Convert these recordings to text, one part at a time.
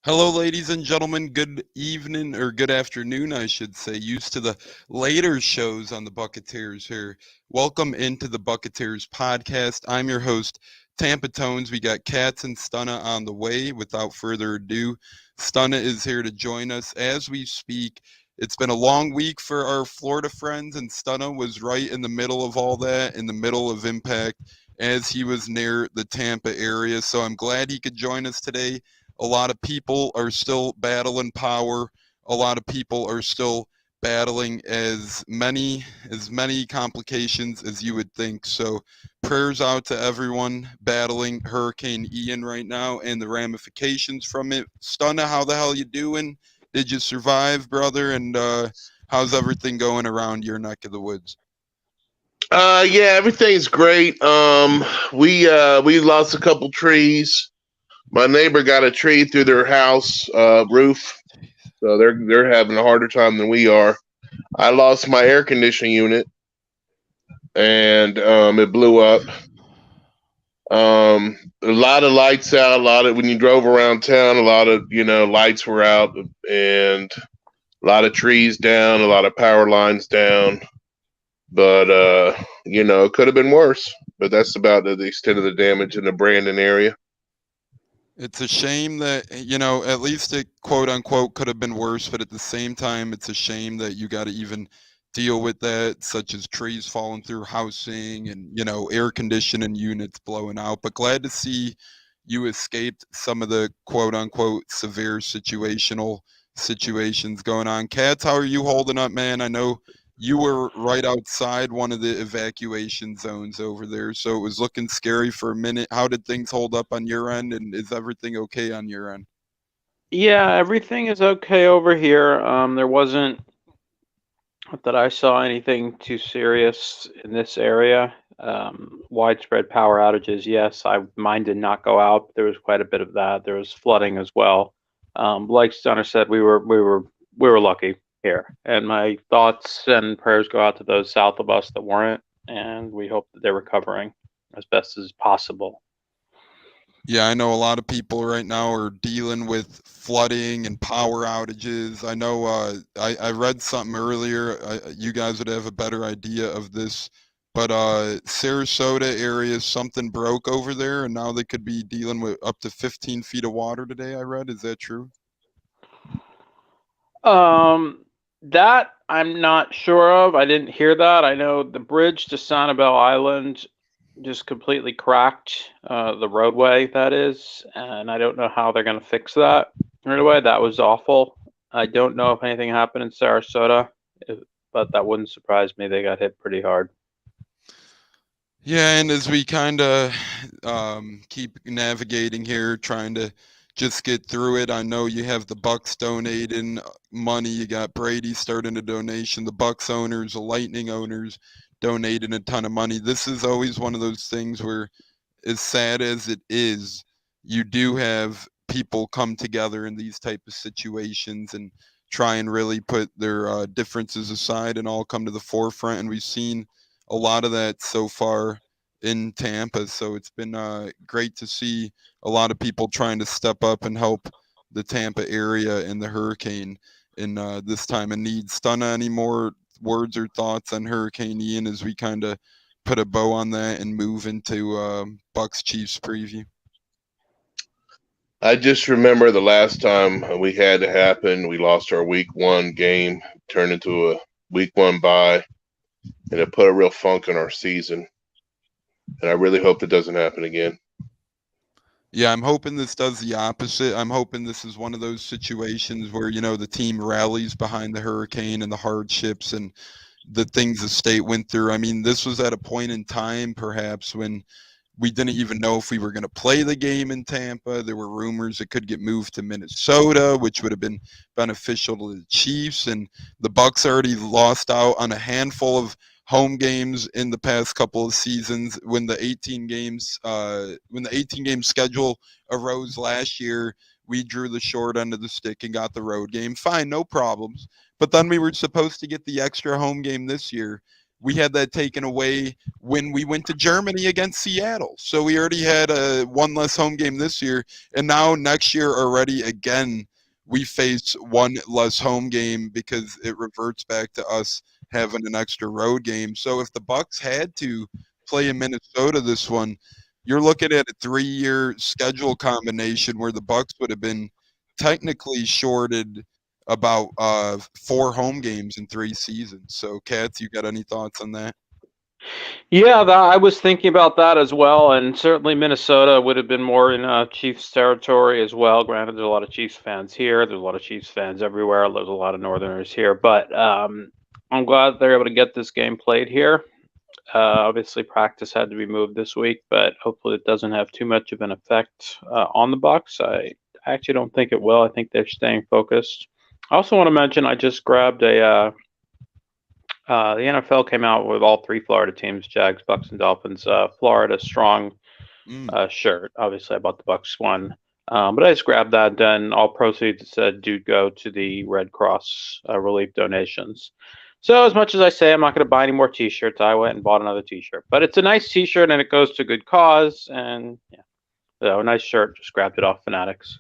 Hello, ladies and gentlemen. Good evening, or good afternoon, I should say. Used to the later shows on the Buccateers here. Welcome into the Buccateers podcast. I'm your host, Tampa Tones. We got Cats and Stunna on the way. Without further ado, Stunna is here to join us as we speak. It's been a long week for our Florida friends, and Stunna was right in the middle of all that, in the middle of impact, as he was near the Tampa area. So I'm glad he could join us today. A lot of people are still battling power. A lot of people are still battling as many complications as you would think. So prayers out to everyone battling Hurricane Ian right now and the ramifications from it. Stunna, how the hell you doing? Did you survive, brother? And how's everything going around your neck of the woods? Yeah, everything's great. We lost a couple trees. My neighbor got a tree through their house roof, so they're having a harder time than we are. I lost my air conditioning unit, and it blew up. A lot of lights out. A lot of when you drove around town, a lot of lights were out, and a lot of trees down, a lot of power lines down. But it could have been worse. But that's about the extent of the damage in the Brandon area. It's a shame that, at least it quote unquote could have been worse, but at the same time, it's a shame that you got to even deal with that, such as trees falling through housing and, air conditioning units blowing out. But glad to see you escaped some of the quote unquote severe situational situations going on. Cats, how are you holding up, man? I know you were right outside one of the evacuation zones over there, so it was looking scary for a minute. How did things hold up on your end, and is everything okay on your end? Yeah, everything is okay over here. There wasn't that I saw anything too serious in this area. Widespread power outages, yes. Mine did not go out. There was quite a bit of that. There was flooding as well. Like Stunner said, we were lucky here, and my thoughts and prayers go out to those south of us that weren't, and we hope that they're recovering as best as possible. Yeah, I know a lot of people right now are dealing with flooding and power outages. I know I read something earlier. You guys would have a better idea of this, but Sarasota area, something broke over there, and now they could be dealing with up to 15 feet of water today. I read. Is that true? Um, that I'm not sure of. I didn't hear that. I know the bridge to Sanibel Island just completely cracked, the roadway that is, and I don't know how they're going to fix that right away. That was awful. I don't know if anything happened in Sarasota, but that wouldn't surprise me. They got hit pretty hard. Yeah, and as we kind of keep navigating here, trying to just get through it, I know you have the Bucs donating money. You got Brady starting a donation. The Bucs owners, the Lightning owners, donating a ton of money. This is always one of those things where, as sad as it is, you do have people come together in these type of situations and try and really put their differences aside and all come to the forefront. And we've seen a lot of that so far in Tampa. So it's been great to see a lot of people trying to step up and help the Tampa area and the hurricane in this time of need. Stunna, any more words or thoughts on Hurricane Ian as we kind of put a bow on that and move into Bucks Chiefs preview? I just remember the last time we had it happen. We lost our week 1 game, turned into a week 1 bye, and it put a real funk in our season. And I really hope that doesn't happen again. Yeah, I'm hoping this does the opposite. I'm hoping this is one of those situations where, the team rallies behind the hurricane and the hardships and the things the state went through. I mean, this was at a point in time, perhaps, when we didn't even know if we were going to play the game in Tampa. There were rumors it could get moved to Minnesota, which would have been beneficial to the Chiefs. And the Bucs already lost out on a handful of home games in the past couple of seasons when the 18 game schedule arose last year. We drew the short end of the stick and got the road game. Fine, no problems. But then we were supposed to get the extra home game this year. we had that taken away when we went to Germany against Seattle. So we already had one less home game this year, and now next year already again we face one less home game because it reverts back to us having an extra road game. So if the Bucs had to play in Minnesota this one, you're looking at a 3-year schedule combination where the Bucs would have been technically shorted about 4 home games in 3 seasons. So, Katz, you got any thoughts on that? Yeah, I was thinking about that as well, and certainly Minnesota would have been more in Chiefs territory as well. Granted, there's a lot of Chiefs fans here. There's a lot of Chiefs fans everywhere. There's a lot of Northerners here, but I'm glad they're able to get this game played here. Obviously, practice had to be moved this week, but hopefully, it doesn't have too much of an effect on the Bucs. I actually don't think it will. I think they're staying focused. I also want to mention I just grabbed the NFL came out with all 3 Florida teams: Jags, Bucs, and Dolphins. Florida strong shirt. Obviously, I bought the Bucs one, but I just grabbed that. Then all proceeds do go to the Red Cross relief donations. So as much as I say I'm not going to buy any more T-shirts, I went and bought another T-shirt. But it's a nice T-shirt and it goes to good cause. And yeah, so a nice shirt. Just grabbed it off Fanatics.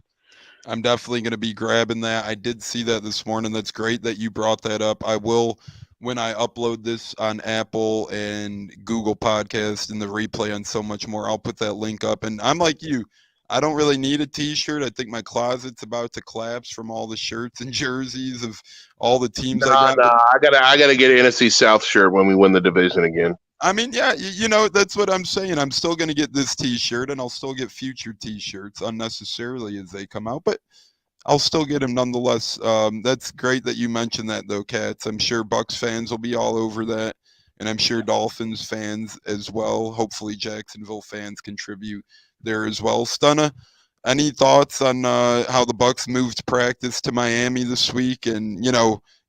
I'm definitely going to be grabbing that. I did see that this morning. That's great that you brought that up. I will, when I upload this on Apple and Google Podcast and the replay on So Much More, I'll put that link up. And I'm like you. I don't really need a T-shirt. I think my closet's about to collapse from all the shirts and jerseys of all the teams I got. I gotta get an NFC South shirt when we win the division again. I mean, yeah, you know, that's what I'm saying. I'm still going to get this T-shirt, and I'll still get future T-shirts unnecessarily as they come out, but I'll still get them nonetheless. That's great that you mentioned that, though, Katz. I'm sure Bucs fans will be all over that, and I'm sure Dolphins fans as well. Hopefully, Jacksonville fans contribute there as well. Stunna, any thoughts on how the Bucs moved practice to Miami this week, and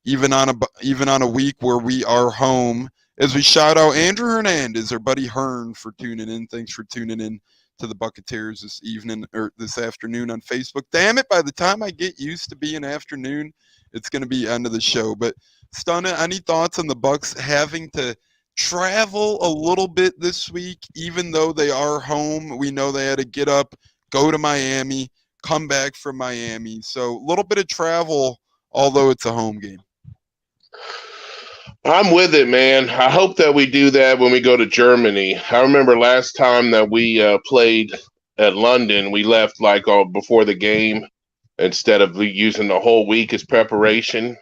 even on a week where we are home? As we shout out Andrew Hernandez, our buddy Hearn, for tuning in. Thanks for tuning in to the Buccateers this evening or this afternoon on Facebook. Damn it, by the time I get used to being afternoon, it's going to be end of the show. But Stunna, any thoughts on the Bucs having to travel a little bit this week, even though they are home? We know they had to get up, go to Miami, come back from Miami. So a little bit of travel, although it's a home game. I'm with it, man. I hope that we do that when we go to Germany. I remember last time that we played at London, we left before the game instead of using the whole week as preparation.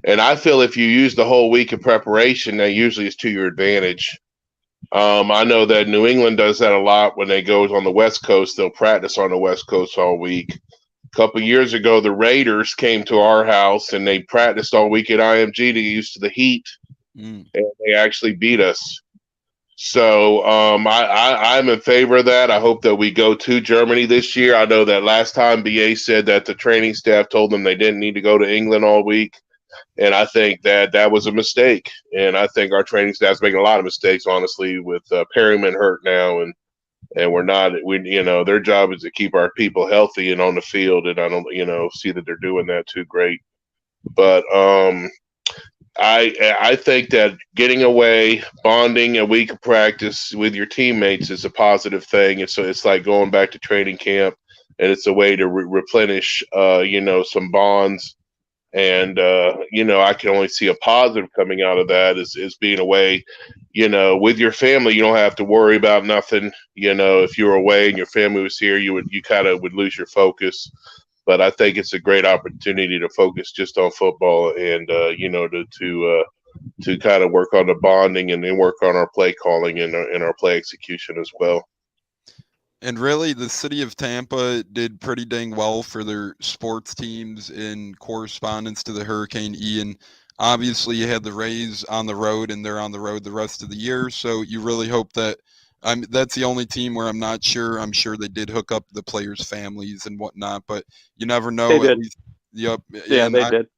And I feel if you use the whole week of preparation, that usually is to your advantage. I know that New England does that a lot when they go on the West Coast. They'll practice on the West Coast all week. A couple of years ago, the Raiders came to our house and they practiced all week at IMG to get used to the heat, and they actually beat us. So I'm in favor of that. I hope that we go to Germany this year. I know that last time BA said that the training staff told them they didn't need to go to England all week, and I think that was a mistake. And I think our training staff's making a lot of mistakes, honestly, with Perryman hurt now, and we're not. Their job is to keep our people healthy and on the field, and I don't see that they're doing that too great. But I think that getting away, bonding a week of practice with your teammates is a positive thing. And so it's like going back to training camp, and it's a way to replenish, some bonds. And, I can only see a positive coming out of that is being away, with your family. You don't have to worry about nothing. If you were away and your family was here, you kind of would lose your focus. But I think it's a great opportunity to focus just on football and, to kind of work on the bonding and then work on our play calling and our play execution as well. And really, the city of Tampa did pretty dang well for their sports teams in correspondence to the Hurricane Ian. Obviously, you had the Rays on the road, and they're on the road the rest of the year. So you really hope that that's the only team where I'm not sure. I'm sure they did hook up the players' families and whatnot, but you never know. They did. Yep. Yeah, they did.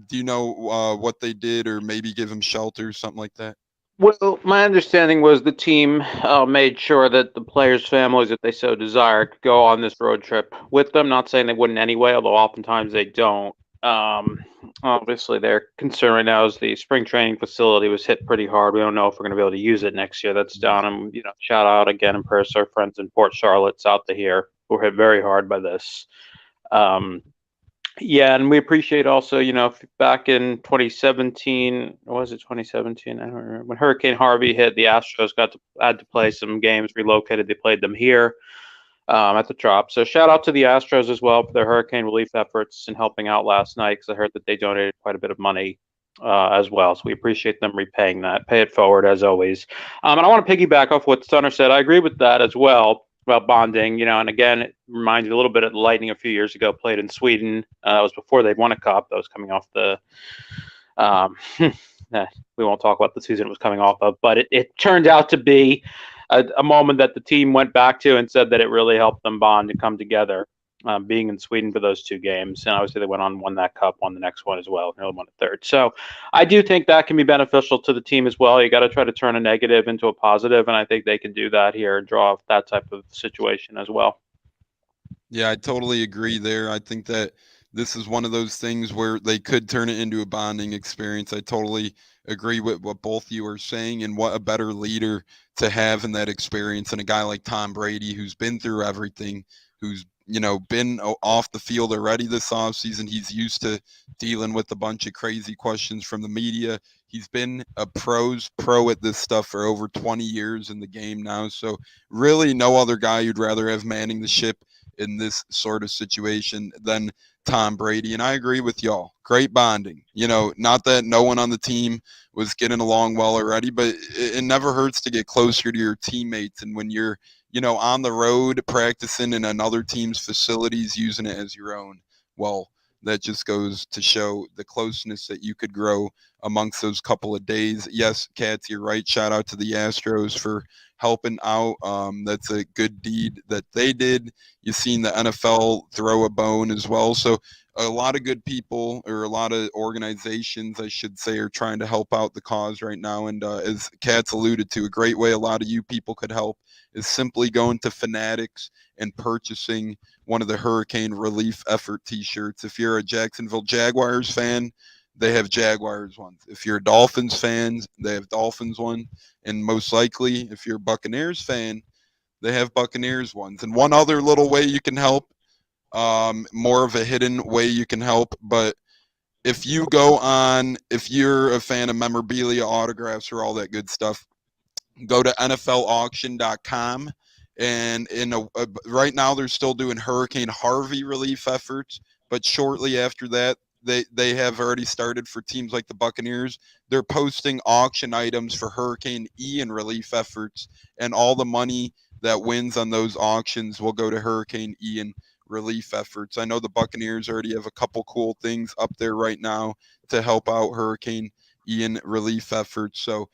Do you know what they did, or maybe give them shelter, something like that? Well, my understanding was the team made sure that the players' families, if they so desire, could go on this road trip with them. Not saying they wouldn't anyway, although oftentimes they don't. Obviously, their concern right now is the spring training facility was hit pretty hard. We don't know if we're going to be able to use it next year. That's down. And shout out again and prayers to our friends in Port Charlotte, south of here, who were hit very hard by this. Yeah, and we appreciate also, back in 2017, or was it 2017? I don't remember. When Hurricane Harvey hit, the Astros had to play some games, relocated. They played them here at the Trop. So shout out to the Astros as well for their hurricane relief efforts and helping out last night, because I heard that they donated quite a bit of money as well. So we appreciate them repaying that. Pay it forward as always. And I want to piggyback off what Stunner said. I agree with that as well about bonding. And again, it reminds me a little bit of the Lightning a few years ago, played in Sweden. That was before they'd won a cup. That was coming off the. We won't talk about the season it was coming off of, but it turned out to be a moment that the team went back to and said that it really helped them bond and come together, being in Sweden for those two games. And obviously they went on, won that cup, won the next one as well, nearly won a third. So I do think that can be beneficial to the team as well. You got to try to turn a negative into a positive, and I think they can do that here and draw off that type of situation as well. Yeah, I totally agree there. I think that this is one of those things where they could turn it into a bonding experience. I totally agree with what both you are saying, and what a better leader to have in that experience than a guy like Tom Brady, who's been through everything, who's been off the field already this offseason. He's used to dealing with a bunch of crazy questions from the media. He's been a pro at this stuff for over 20 years in the game now. So really no other guy you'd rather have manning the ship in this sort of situation than Tom Brady. And I agree with y'all. Great bonding. Not that no one on the team was getting along well already, but it never hurts to get closer to your teammates. And when you're, on the road practicing in another team's facilities, using it as your own, well, that just goes to show the closeness that you could grow amongst those couple of days. Yes, Cats, you're right. Shout out to the Astros for helping out. That's a good deed that they did. You've seen the NFL throw a bone as well. So a lot of good people, or a lot of organizations, I should say, are trying to help out the cause right now. And as Katz alluded to, a great way a lot of you people could help is simply going to Fanatics and purchasing one of the hurricane relief effort t-shirts. If you're a Jacksonville Jaguars fan, they have Jaguars ones. If you're a Dolphins fan, they have Dolphins one. And most likely, if you're a Buccaneers fan, they have Buccaneers ones. And one other little way you can help, more of a hidden way you can help, but if you're a fan of memorabilia, autographs, or all that good stuff, go to NFLauction.com. And right now they're still doing Hurricane Harvey relief efforts, but shortly after that, they have already started for teams like the Buccaneers. They're posting auction items for Hurricane Ian relief efforts, and all the money that wins on those auctions will go to Hurricane Ian relief efforts. I know the Buccaneers already have a couple cool things up there right now to help out Hurricane Ian relief efforts. So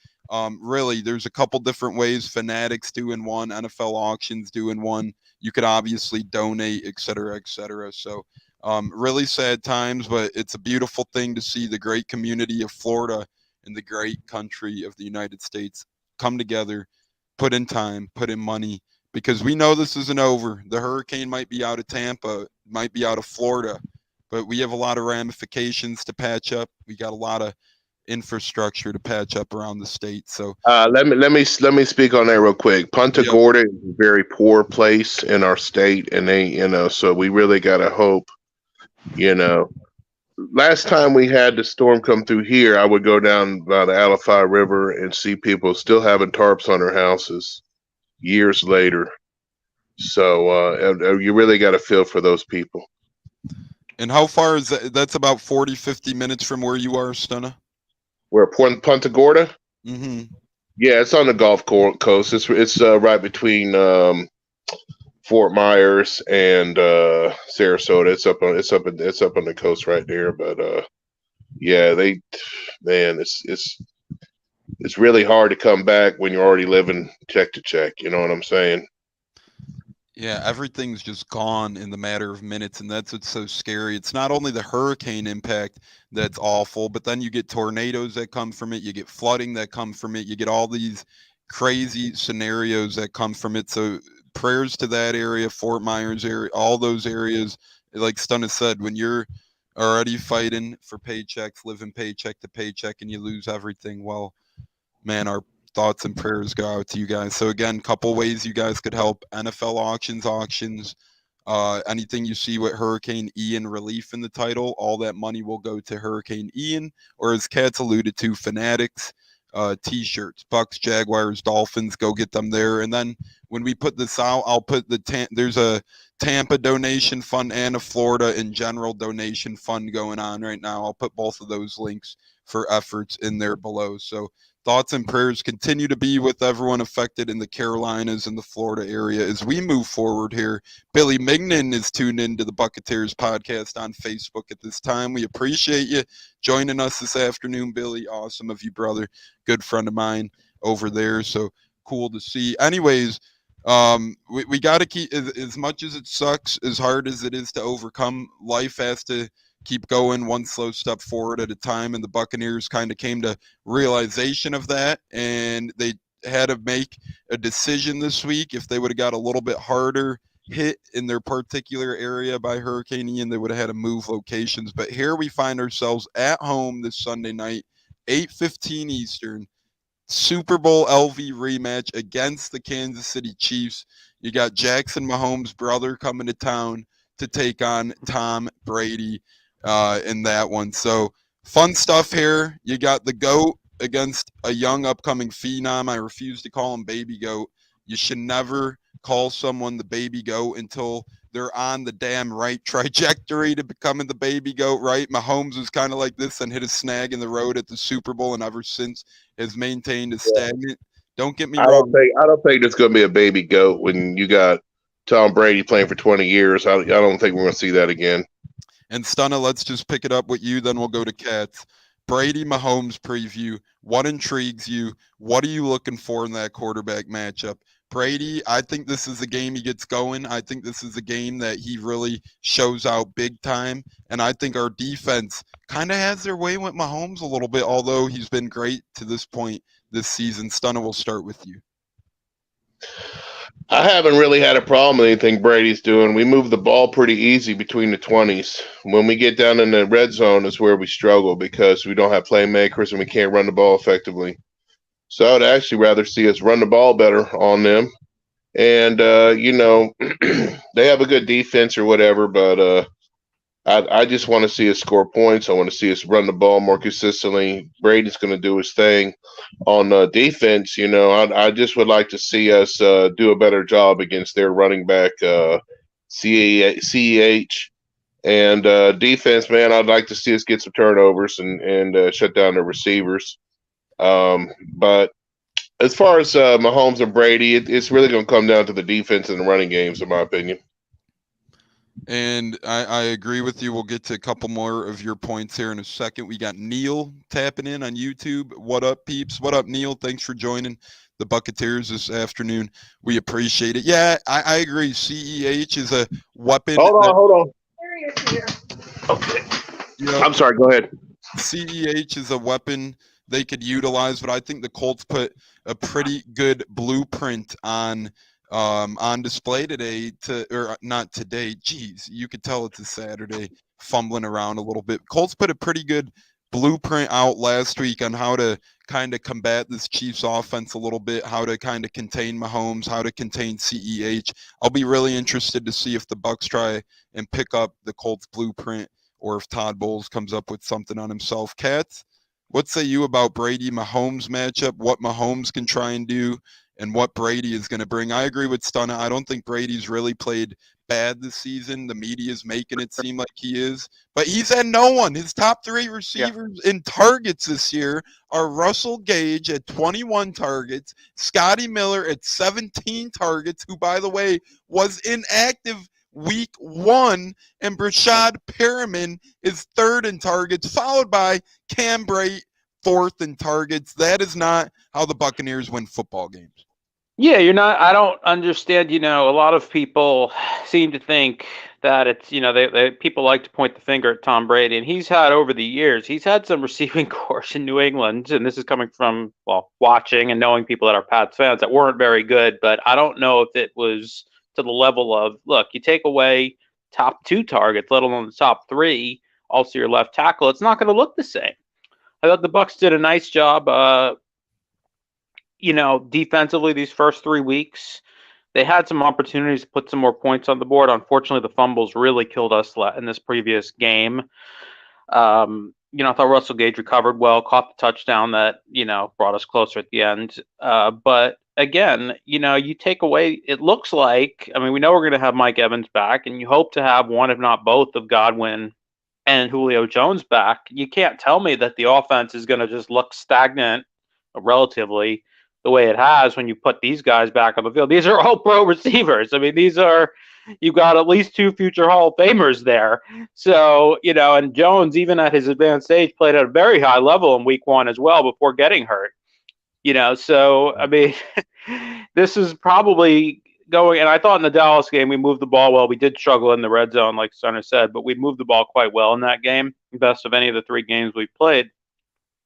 really, there's a couple different ways. Fanatics doing one, NFL auctions doing one. You could obviously donate, et cetera, et cetera. So really sad times, but it's a beautiful thing to see the great community of Florida and the great country of the United States come together, put in time, put in money, because we know this isn't over. The hurricane might be out of Tampa, might be out of Florida, but we have a lot of ramifications to patch up. We got a lot of infrastructure to patch up around the state. So let me speak on that real quick. Punta Yep. Gorda is a very poor place in our state, and they, so we really gotta hope. Last time we had the storm come through here, I would go down by the Alafai River and see people still having tarps on their houses years later. So you really got to feel for those people. And how far is that? That's about 40, 50 minutes from where you are, Stunna? We're at Punta Gorda. Mm-hmm. Yeah, it's on the Gulf Coast. It's right between Fort Myers and Sarasota. It's up on the coast right there. But yeah, it's really hard to come back when you're already living check to check. You know what I'm saying? Yeah, everything's just gone in the matter of minutes, and that's what's so scary. It's not only the hurricane impact that's awful, but then you get tornadoes that come from it, you get flooding that come from it, you get all these crazy scenarios that come from it. So prayers to that area, Fort Myers area, all those areas. Like Stunna said, when you're already fighting for paychecks, living paycheck to paycheck, and you lose everything. Well, man, our thoughts and prayers go out to you guys. So again, couple ways you guys could help: NFL auctions. Anything you see with Hurricane Ian relief in the title, all that money will go to Hurricane Ian, or as Katz alluded to, Fanatics. T-shirts, Bucks, Jaguars, Dolphins, go get them there. And then when we put this out, I'll put there's a Tampa donation fund and a Florida in general donation fund going on right now. I'll put both of those links for efforts in there below. So thoughts and prayers continue to be with everyone affected in the Carolinas and the Florida area as we move forward here. Billy Mignon is tuned into the Buccateers podcast on Facebook at this time. We appreciate you joining us this afternoon, Billy. Awesome of you, brother. Good friend of mine over there. So cool to see. Anyways, we got to keep, as much as it sucks, as hard as it is to overcome, life has to keep going one slow step forward at a time. And the Buccaneers kind of came to realization of that. And they had to make a decision this week. If they would have got a little bit harder hit in their particular area by Hurricane Ian, they would have had to move locations. But here we find ourselves at home this Sunday night, 8:15 Eastern, Super Bowl LV rematch against the Kansas City Chiefs. You got Jackson Mahomes' brother coming to town to take on Tom Brady in that one. So fun stuff here. You got the GOAT against a young upcoming phenom. I refuse to call him Baby Goat. You should never call someone the Baby Goat until they're on the damn right trajectory to becoming the Baby Goat, right? Mahomes was kind of like this and hit a snag in the road at the Super Bowl, and ever since has maintained a stagnant. Don't get me wrong. I don't think there's going to be a baby goat when you got Tom Brady playing for 20 years. I don't think we're going to see that again. And Stunna, let's just pick it up with you, then we'll go to Cats. Brady Mahomes preview. What intrigues you? What are you looking for in that quarterback matchup? Brady, I think this is a game he gets going. I think this is a game that he really shows out big time. And I think our defense kind of has their way with Mahomes a little bit, although he's been great to this point this season. Stunna, we'll start with you. I haven't really had a problem with anything Brady's doing. We move the ball pretty easy between the 20s. When we get down in the red zone is where we struggle because we don't have playmakers and we can't run the ball effectively. So I would actually rather see us run the ball better on them. And, they have a good defense or whatever, but I just want to see us score points. I want to see us run the ball more consistently. Brady's going to do his thing on defense. I just would like to see us do a better job against their running back, CEH. And defense, man, I'd like to see us get some turnovers and shut down the receivers. But as far as Mahomes and Brady, it's really going to come down to the defense and the running games, in my opinion. And I agree with you. We'll get to a couple more of your points here in a second. We got Neil tapping in on YouTube. What up, peeps? What up, Neil? Thanks for joining the Buccateers this afternoon. We appreciate it. Yeah, I agree. CEH is a weapon. Hold on. Okay. I'm sorry. Go ahead. CEH is a weapon they could utilize, but I think the Colts put a pretty good blueprint on display today, or not today. Geez, you could tell it's a Saturday, fumbling around a little bit. Colts put a pretty good blueprint out last week on how to kind of combat this Chiefs offense a little bit, how to kind of contain Mahomes, how to contain CEH. I'll be really interested to see if the Bucs try and pick up the Colts blueprint or if Todd Bowles comes up with something on himself. Katz, what say you about Brady Mahomes matchup? What Mahomes can try and do and what Brady is going to bring? I agree with Stunna. I don't think Brady's really played bad this season. The media is making it seem like he is, but he's had no one. His top three receivers in targets this year are Russell Gage at 21 targets, Scotty Miller at 17 targets, who, by the way, was inactive week 1, and Brashad Perriman is 3rd in targets, followed by Cam Brate 4th in targets. That is not how the Buccaneers win football games. Yeah, I don't understand. A lot of people seem to think that it's, people like to point the finger at Tom Brady, and he's had some receiving course in New England, and this is coming from, watching and knowing people that are Pats fans that weren't very good, but I don't know if it was to the level of, look, you take away top 2 targets, let alone the top 3, also your left tackle, it's not going to look the same. I thought the Bucs did a nice job, defensively these first 3 weeks. They had some opportunities to put some more points on the board. Unfortunately, the fumbles really killed us in this previous game. I thought Russell Gage recovered well, caught the touchdown that, brought us closer at the end. But again, you take away, it looks like, we know we're going to have Mike Evans back, and you hope to have one, if not both, of Godwin and Julio Jones back. You can't tell me that the offense is going to just look stagnant relatively the way it has when you put these guys back on the field. These are all pro receivers. You've got at least 2 future Hall of Famers there. So, and Jones, even at his advanced age, played at a very high level in week 1 as well before getting hurt. This is probably going, and I thought in the Dallas game we moved the ball well. We did struggle in the red zone, like Sonner said, but we moved the ball quite well in that game, best of any of the 3 games we've played.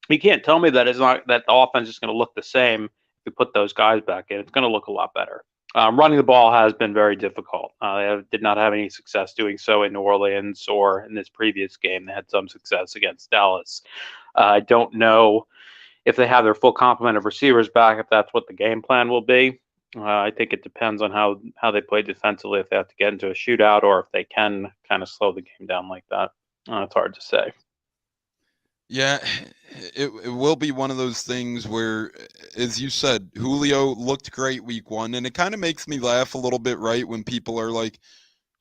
You can't tell me that it's not that the offense is going to look the same if you put those guys back in. It's going to look a lot better. Running the ball has been very difficult. They did not have any success doing so in New Orleans or in this previous game. They had some success against Dallas. I don't know if they have their full complement of receivers back, if that's what the game plan will be. I think it depends on how they play defensively, if they have to get into a shootout or if they can kind of slow the game down like that. It's hard to say. Yeah, it will be one of those things where, as you said, Julio looked great week 1, and it kind of makes me laugh a little bit, right, when people are like,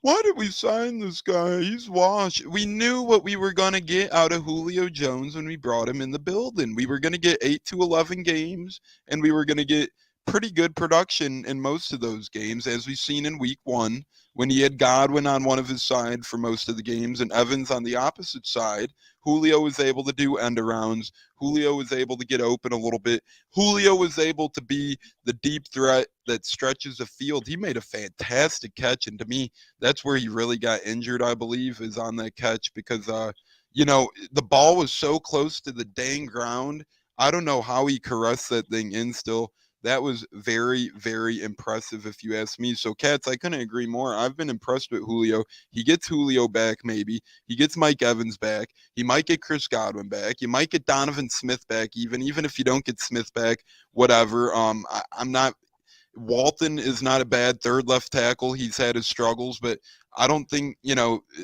why did we sign this guy? He's washed. We knew what we were going to get out of Julio Jones when we brought him in the building. We were going to get 8 to 11 games, and we were going to get pretty good production in most of those games, as we've seen in week 1, when he had Godwin on one of his side for most of the games and Evans on the opposite side. Julio was able to do end arounds. Julio was able to get open a little bit. Julio was able to be the deep threat that stretches the field. He made a fantastic catch, and to me, that's where he really got injured, I believe, is on that catch, because the ball was so close to the dang ground. I don't know how he caressed that thing in still. That was very, very impressive, if you ask me. So, Cats, I couldn't agree more. I've been impressed with Julio. He gets Julio back, maybe. He gets Mike Evans back. He might get Chris Godwin back. You might get Donovan Smith back, even if you don't get Smith back, whatever. I'm not. Walton is not a bad third left tackle. He's had his struggles, but I don't think,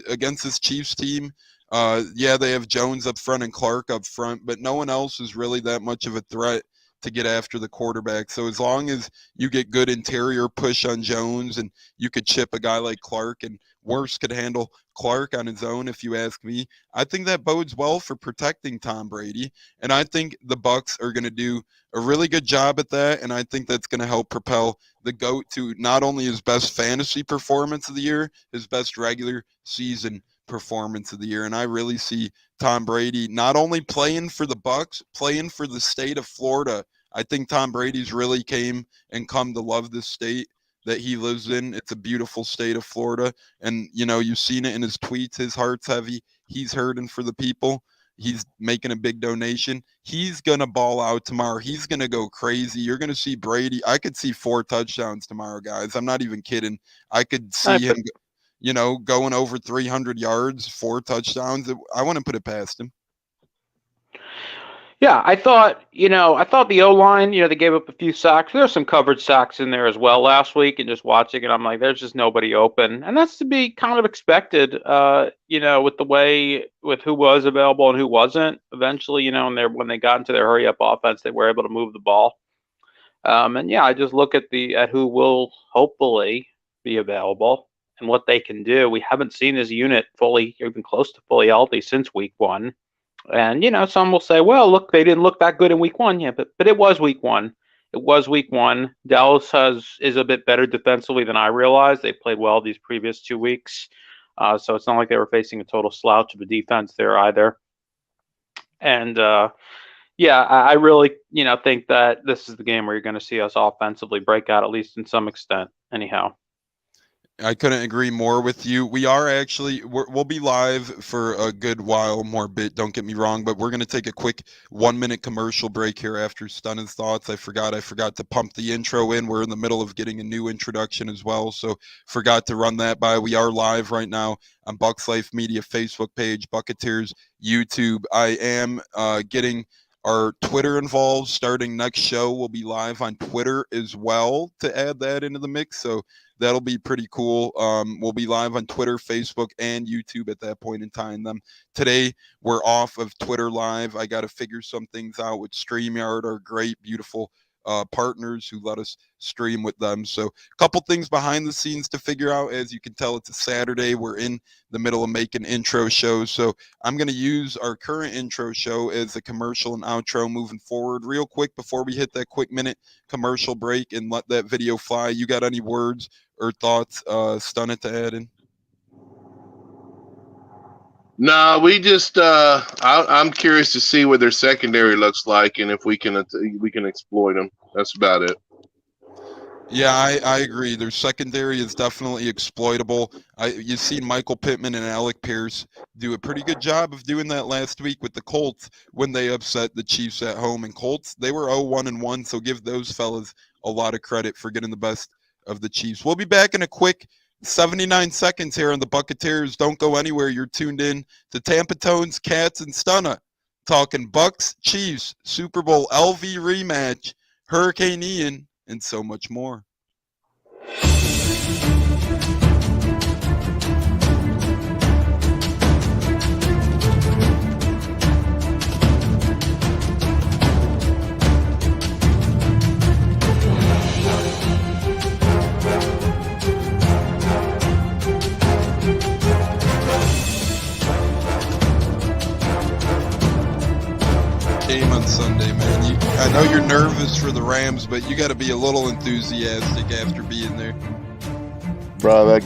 against this Chiefs team, they have Jones up front and Clark up front, but no one else is really that much of a threat to get after the quarterback. So as long as you get good interior push on Jones, and you could chip a guy like Clark, and Worse could handle Clark on his own, if you ask me, I think that bodes well for protecting Tom Brady. And I think the Bucs are going to do a really good job at that, and I think that's going to help propel the GOAT to not only his best fantasy performance of the year, his best regular season performance of the year. And I really see Tom Brady not only playing for the Bucs, playing for the state of Florida. I think Tom Brady's really come to love this state that he lives in. It's a beautiful state of Florida, and you've seen it in his tweets. His heart's heavy. He's hurting for the people. He's making a big donation. He's going to ball out tomorrow. He's going to go crazy. You're going to see Brady. I could see 4 touchdowns tomorrow, guys. I'm not even kidding. I could see him, going over 300 yards, 4 touchdowns. I wouldn't put it past him. Yeah, I thought the O-line, they gave up a few sacks. There's some covered sacks in there as well last week, and just watching it, I'm like, there's just nobody open. And that's to be kind of expected, with who was available and who wasn't. Eventually, and when they got into their hurry-up offense, they were able to move the ball. I just look at who will hopefully be available and what they can do. We haven't seen this unit fully, even close to fully healthy since week 1. And, some will say, well, look, they didn't look that good in week 1. Yeah, but it was week 1. It was week 1. Dallas is a bit better defensively than I realized. They played well these previous 2 weeks. So it's not like they were facing a total slouch of a defense there either. And, I really, think that this is the game where you're going to see us offensively break out, at least in some extent, anyhow. I couldn't agree more with you. We are actually we'll be live for a good while more bit. Don't get me wrong, but we're gonna take a quick 1 minute commercial break here after Stunna's thoughts. I forgot to pump the intro in. We're in the middle of getting a new introduction as well, so forgot to run that by. We are live right now on Bucs Life Media Facebook page, Buccateers YouTube. I am getting our Twitter involved. Starting next show, we'll be live on Twitter as well to add that into the mix. So that'll be pretty cool. We'll be live on Twitter, Facebook, and YouTube at that point in time. Today we're off of Twitter Live. I got to figure some things out with StreamYard, our great, beautiful partners who let us stream with them. So a couple things behind the scenes to figure out. As you can tell, it's a Saturday. We're in the middle of making intro shows. So I'm going to use our current intro show as a commercial and outro moving forward. Real quick, before we hit that quick minute commercial break and let that video fly, you got any words or thoughts, Stunna, to add in? No, we just I'm curious to see what their secondary looks like and if we can exploit them. That's about it. Yeah, I agree. Their secondary is definitely exploitable. You've seen Michael Pittman and Alec Pierce do a pretty good job of doing that last week with the Colts when they upset the Chiefs at home. And Colts, they were 0-1-1, so give those fellas a lot of credit for getting the best of the Chiefs. We'll be back in a quick 79 seconds here on the Buccateers. Don't go anywhere. You're tuned in to Tampa Tones, Cats, and Stunna. Talking Bucs, Chiefs, Super Bowl LV rematch, Hurricane Ian, and so much more. Game on Sunday, man. I know you're nervous for the Rams, but you got to be a little enthusiastic after being there. Bro, that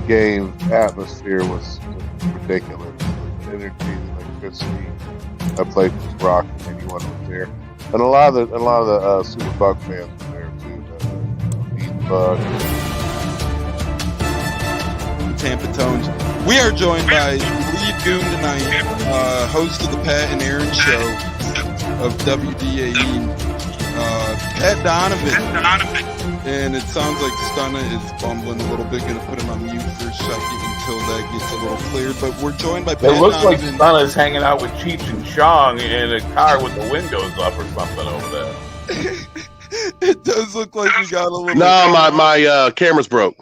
game atmosphere was ridiculous. The energy, the electricity. That place was rocking. Anyone was there, and a lot of the Super Buck fans were there too. The Bucs. Tampa Tones. We are joined by Lead Goon tonight, host of the Pat and Aaron Show of WDAE, Pat Donovan. And it sounds like Stunna is bumbling a little bit. Going to put him on mute for a second until that gets a little cleared. But we're joined by Pat It looks like Donovan. Stunna's hanging out with Cheech and Chong in a car with the windows up or something over there. It does look like we got a little. No, my camera's broke.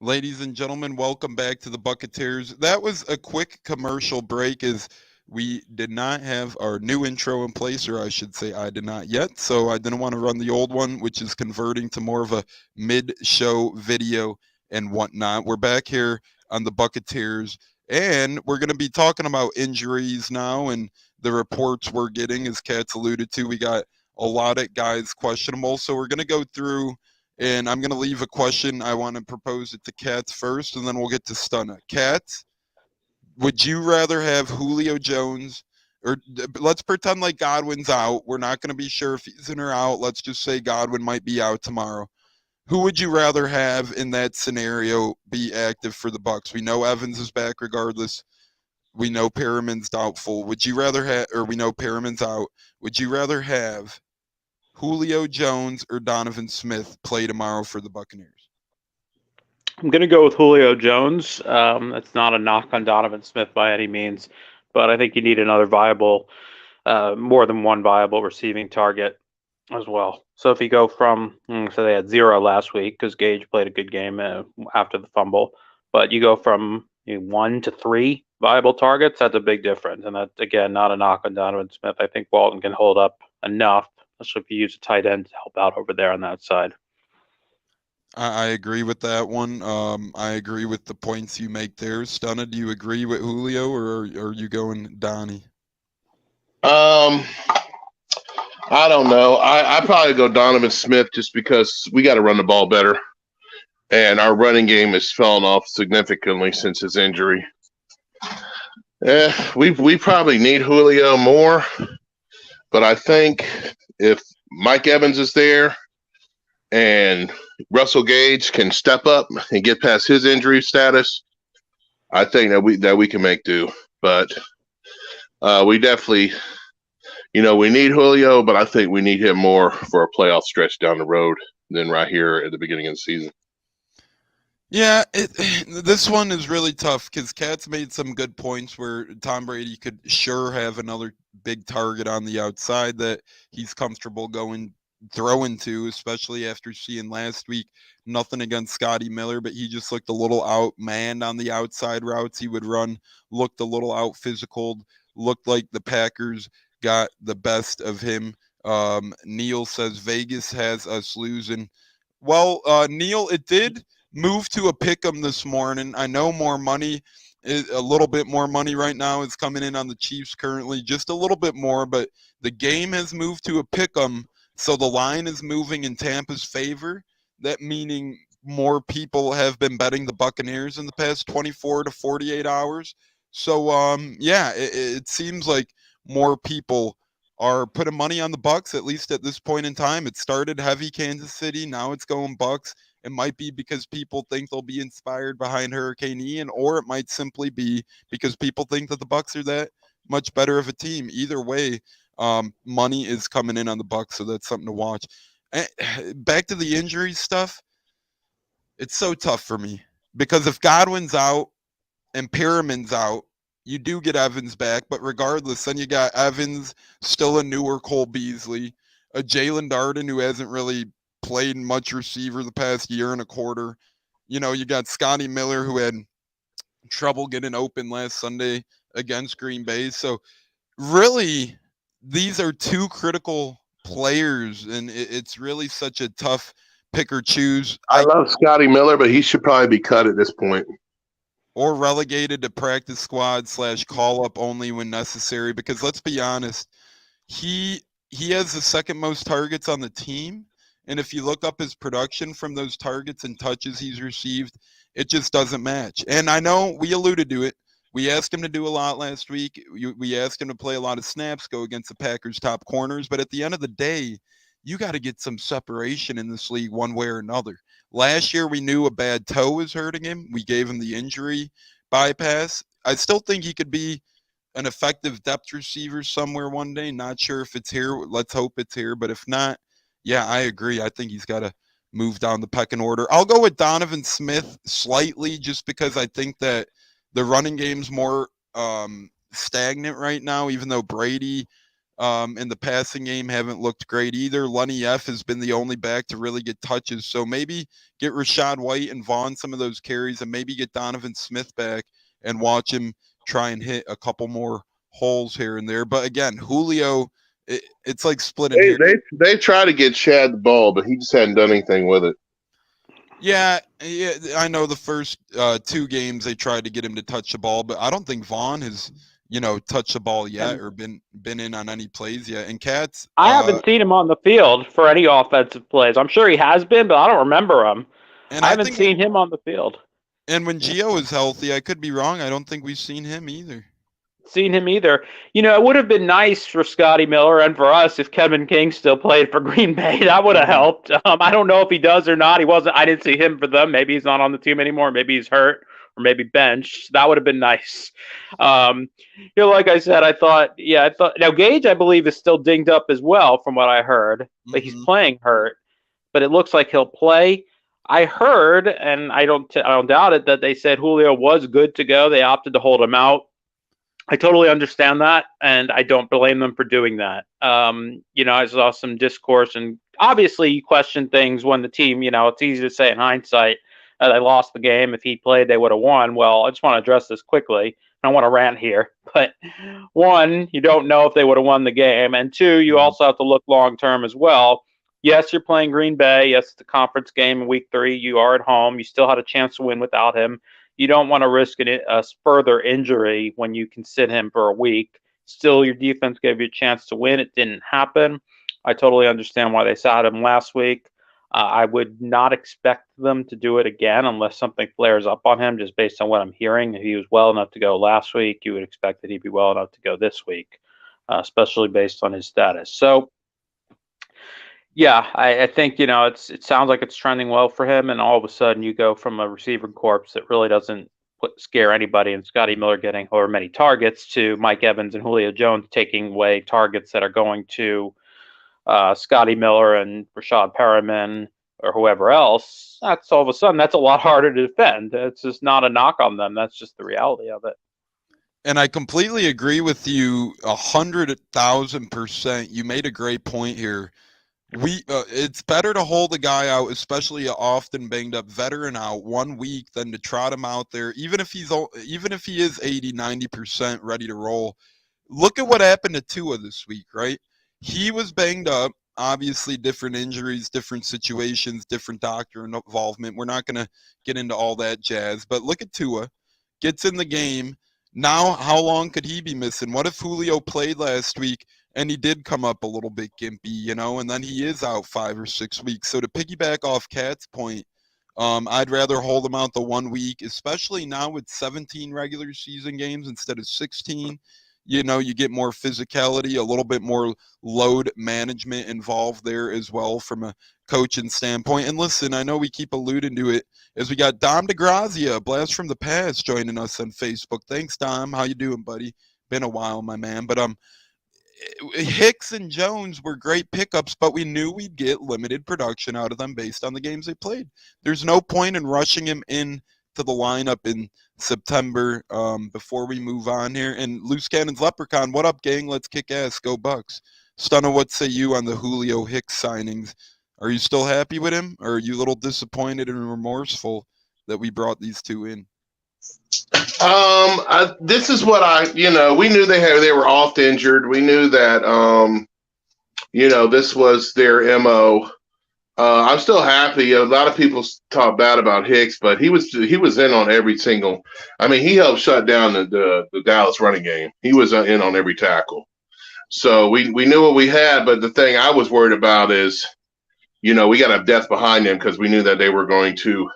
Ladies and gentlemen, welcome back to the Buccateers. That was a quick commercial break as we did not have our new intro in place, or I should say I did not yet, so I didn't want to run the old one, which is converting to more of a mid-show video and whatnot. We're back here on the Buccateers, and we're going to be talking about injuries now and the reports we're getting, as Kat's alluded to. We got a lot of guys questionable, so we're going to go through. And I'm going to leave a question. I want to propose it to Katz first, and then we'll get to Stunna. Katz, would you rather have Julio Jones, or let's pretend like Godwin's out. We're not going to be sure if he's in or out. Let's just say Godwin might be out tomorrow. Who would you rather have in that scenario be active for the Bucs? We know Evans is back regardless. We know Perriman's doubtful. Would you rather have, or we know Perriman's out. Would you rather have Julio Jones or Donovan Smith play tomorrow for the Buccaneers? I'm going to go with Julio Jones. That's not a knock on Donovan Smith by any means, but I think you need another viable, more than one viable receiving target as well. So if you go from, so they had 0 last week because Gage played a good game after the fumble, but you go from 1 to 3 viable targets, that's a big difference. And that's, again, not a knock on Donovan Smith. I think Walton can hold up enough, especially if you use a tight end to help out over there on that side. I agree with that one. I agree with the points you make there. Stunna, do you agree with Julio, or are you going Donnie? I don't know. I probably go Donovan Smith just because we got to run the ball better, and our running game has fallen off significantly since his injury. We probably need Julio more, but I think if Mike Evans is there, and Russell Gage can step up and get past his injury status, I think that we can make do. But we definitely, we need Julio, but I think we need him more for a playoff stretch down the road than right here at the beginning of the season. Yeah, this one is really tough because Katz made some good points where Tom Brady could sure have another big target on the outside that he's comfortable throwing to, especially after seeing last week. Nothing against Scotty Miller, but he just looked a little outmanned on the outside routes he would run, looked a little out physical, looked like the Packers got the best of him. Neil says Vegas has us losing. Well, Neil, it did move to a pick 'em this morning. I know more money, a little bit more money right now is coming in on the Chiefs currently, just a little bit more, but the game has moved to a pick 'em, so the line is moving in Tampa's favor. That meaning more people have been betting the Buccaneers in the past 24 to 48 hours. So, yeah, it seems like more people are putting money on the Bucs, at least at this point in time. It started heavy Kansas City, now it's going Bucs. It might be because people think they'll be inspired behind Hurricane Ian, or it might simply be because people think that the Bucs are that much better of a team. Either way, money is coming in on the Bucs, so that's something to watch. Back to the injury stuff, it's so tough for me because if Godwin's out and Pyramid's out, you do get Evans back, but regardless, then you got Evans, still a newer Cole Beasley, a Jalen Darden who hasn't really played much receiver the past year and a quarter. You got Scotty Miller who had trouble getting open last Sunday against Green Bay. So really, these are two critical players, and it's really such a tough pick or choose. I love Scotty Miller, but he should probably be cut at this point. Or relegated to practice squad / call up only when necessary. Because let's be honest, he has the second most targets on the team, and if you look up his production from those targets and touches he's received, it just doesn't match. And I know we alluded to it. We asked him to do a lot last week. We asked him to play a lot of snaps, go against the Packers' top corners. But at the end of the day, you got to get some separation in this league one way or another. Last year, we knew a bad toe was hurting him. We gave him the injury bypass. I still think he could be an effective depth receiver somewhere one day. Not sure if it's here. Let's hope it's here. But if not, yeah, I agree. I think he's got to move down the pecking order. I'll go with Donovan Smith slightly just because I think that the running game's more stagnant right now, even though Brady in the passing game haven't looked great either. Lenny F has been the only back to really get touches. So maybe get Rashad White and Vaughn some of those carries and maybe get Donovan Smith back and watch him try and hit a couple more holes here and there. But again, Julio, it's like splitting here. They try to get Chad the ball, but he just hadn't done anything with it. Yeah, I know the first two games they tried to get him to touch the ball, but I don't think Vaughn has touched the ball yet or been in on any plays yet. And Katz, I haven't seen him on the field for any offensive plays. I'm sure he has been, but I don't remember him. And I haven't seen him on the field. And when Gio is healthy, I could be wrong. I don't think we've seen him either. It would have been nice for Scotty Miller and for us if Kevin King still played for Green Bay. That would have helped. I don't know if he does or not. He wasn't. I didn't see him for them. Maybe he's not on the team anymore. Maybe he's hurt or maybe benched. That would have been nice. Like I said, I thought now Gage, I believe, is still dinged up as well from what I heard, but he's playing hurt. But it looks like he'll play. I heard, and I don't doubt it, that they said Julio was good to go. They opted to hold him out. I totally understand that, and I don't blame them for doing that. I saw some discourse, and obviously you question things when the team, it's easy to say in hindsight, they lost the game. If he played, they would have won. Well, I just want to address this quickly. I don't want to rant here, but one, you don't know if they would have won the game, and two, you also have to look long-term as well. Yes, you're playing Green Bay. Yes, it's a conference game in week 3. You are at home. You still had a chance to win without him. You don't want to risk a further injury when you can sit him for a week. Still, your defense gave you a chance to win. It didn't happen. I totally understand why they sat him last week. I would not expect them to do it again unless something flares up on him, just based on what I'm hearing. If he was well enough to go last week, you would expect that he'd be well enough to go this week, especially based on his status. So, Yeah, I think it sounds like it's trending well for him, and all of a sudden you go from a receiving corpse that really doesn't scare anybody, and Scotty Miller getting however many targets, to Mike Evans and Julio Jones taking away targets that are going to Scotty Miller and Rashad Perriman or whoever else. That's all of a sudden that's a lot harder to defend. It's just not a knock on them. That's just the reality of it. And I completely agree with you 100,000%. You made a great point here. It's better to hold a guy out, especially a often banged up veteran out 1 week, than to trot him out there, even if he is 80-90% ready to roll. Look at what happened to Tua this week, right? He was banged up. Obviously, different injuries, different situations, different doctor involvement. We're not going to get into all that jazz, but look at Tua. Gets in the game. Now, how long could he be missing? What if Julio played last week and he did come up a little bit gimpy, and then he is out 5 or 6 weeks? So to piggyback off Kat's point, I'd rather hold him out the 1 week, especially now with 17 regular season games instead of 16. You get more physicality, a little bit more load management involved there as well from a coaching standpoint. And listen, I know we keep alluding to it as we got Dom DeGrazia, Blast from the Past, joining us on Facebook. Thanks, Dom. How you doing, buddy? Been a while, my man. But Hicks and Jones were great pickups, but we knew we'd get limited production out of them based on the games they played. There's no point in rushing him in to the lineup in September before we move on here. And Loose Cannon's Leprechaun, what up, gang? Let's kick ass. Go Bucs. Stunna, what say you on the Julio Hicks signings? Are you still happy with him, or are you a little disappointed and remorseful that we brought these two in? This is what we knew they were oft injured. We knew that, this was their MO. I'm still happy. A lot of people talk bad about Hicks, but he was in on every single. I mean, he helped shut down the Dallas running game. He was in on every tackle. So we knew what we had, but the thing I was worried about is, we got to have depth behind them because we knew that they were going to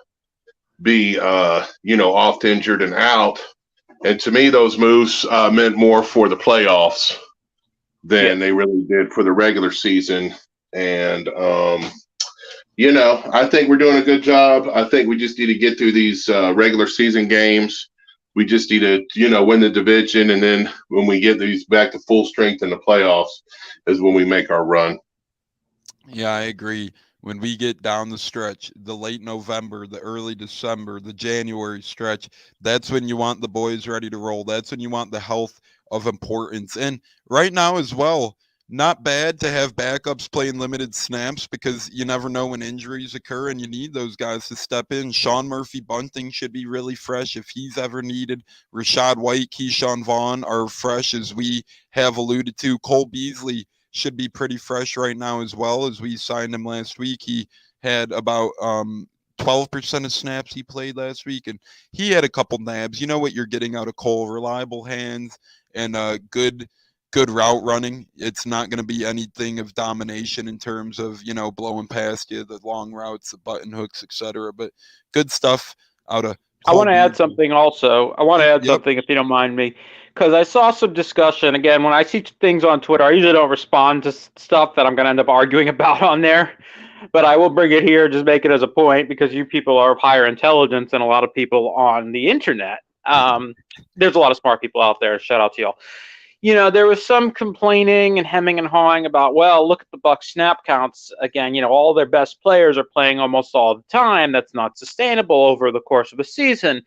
be, oft injured and out. And to me, those moves meant more for the playoffs than they really did for the regular season. And I think we're doing a good job. I think we just need to get through these regular season games. We just need to, win the division. And then when we get these back to full strength in the playoffs is when we make our run. Yeah, I agree. When we get down the stretch, the late November, the early December, the January stretch, that's when you want the boys ready to roll. That's when you want the health of importance. And right now as well, not bad to have backups playing limited snaps because you never know when injuries occur and you need those guys to step in. Sean Murphy-Bunting should be really fresh if he's ever needed. Rashad White, Keyshawn Vaughn are fresh, as we have alluded to. Cole Beasley should be pretty fresh right now as well, as we signed him last week. He had about 12% of snaps he played last week, and he had a couple nabs. You know what you're getting out of Cole: reliable hands and good route running. It's not going to be anything of domination in terms of, blowing past you, the long routes, the button hooks, etc. But good stuff out of Cole. I want to add something also. I want to add something, if you don't mind me, because I saw some discussion. Again, when I see things on Twitter, I usually don't respond to stuff that I'm going to end up arguing about on there. But I will bring it here, just make it as a point, because you people are of higher intelligence than a lot of people on the internet. There's a lot of smart people out there. Shout out to y'all. There was some complaining and hemming and hawing about, well, look at the Bucs snap counts. Again, all their best players are playing almost all the time. That's not sustainable over the course of a season.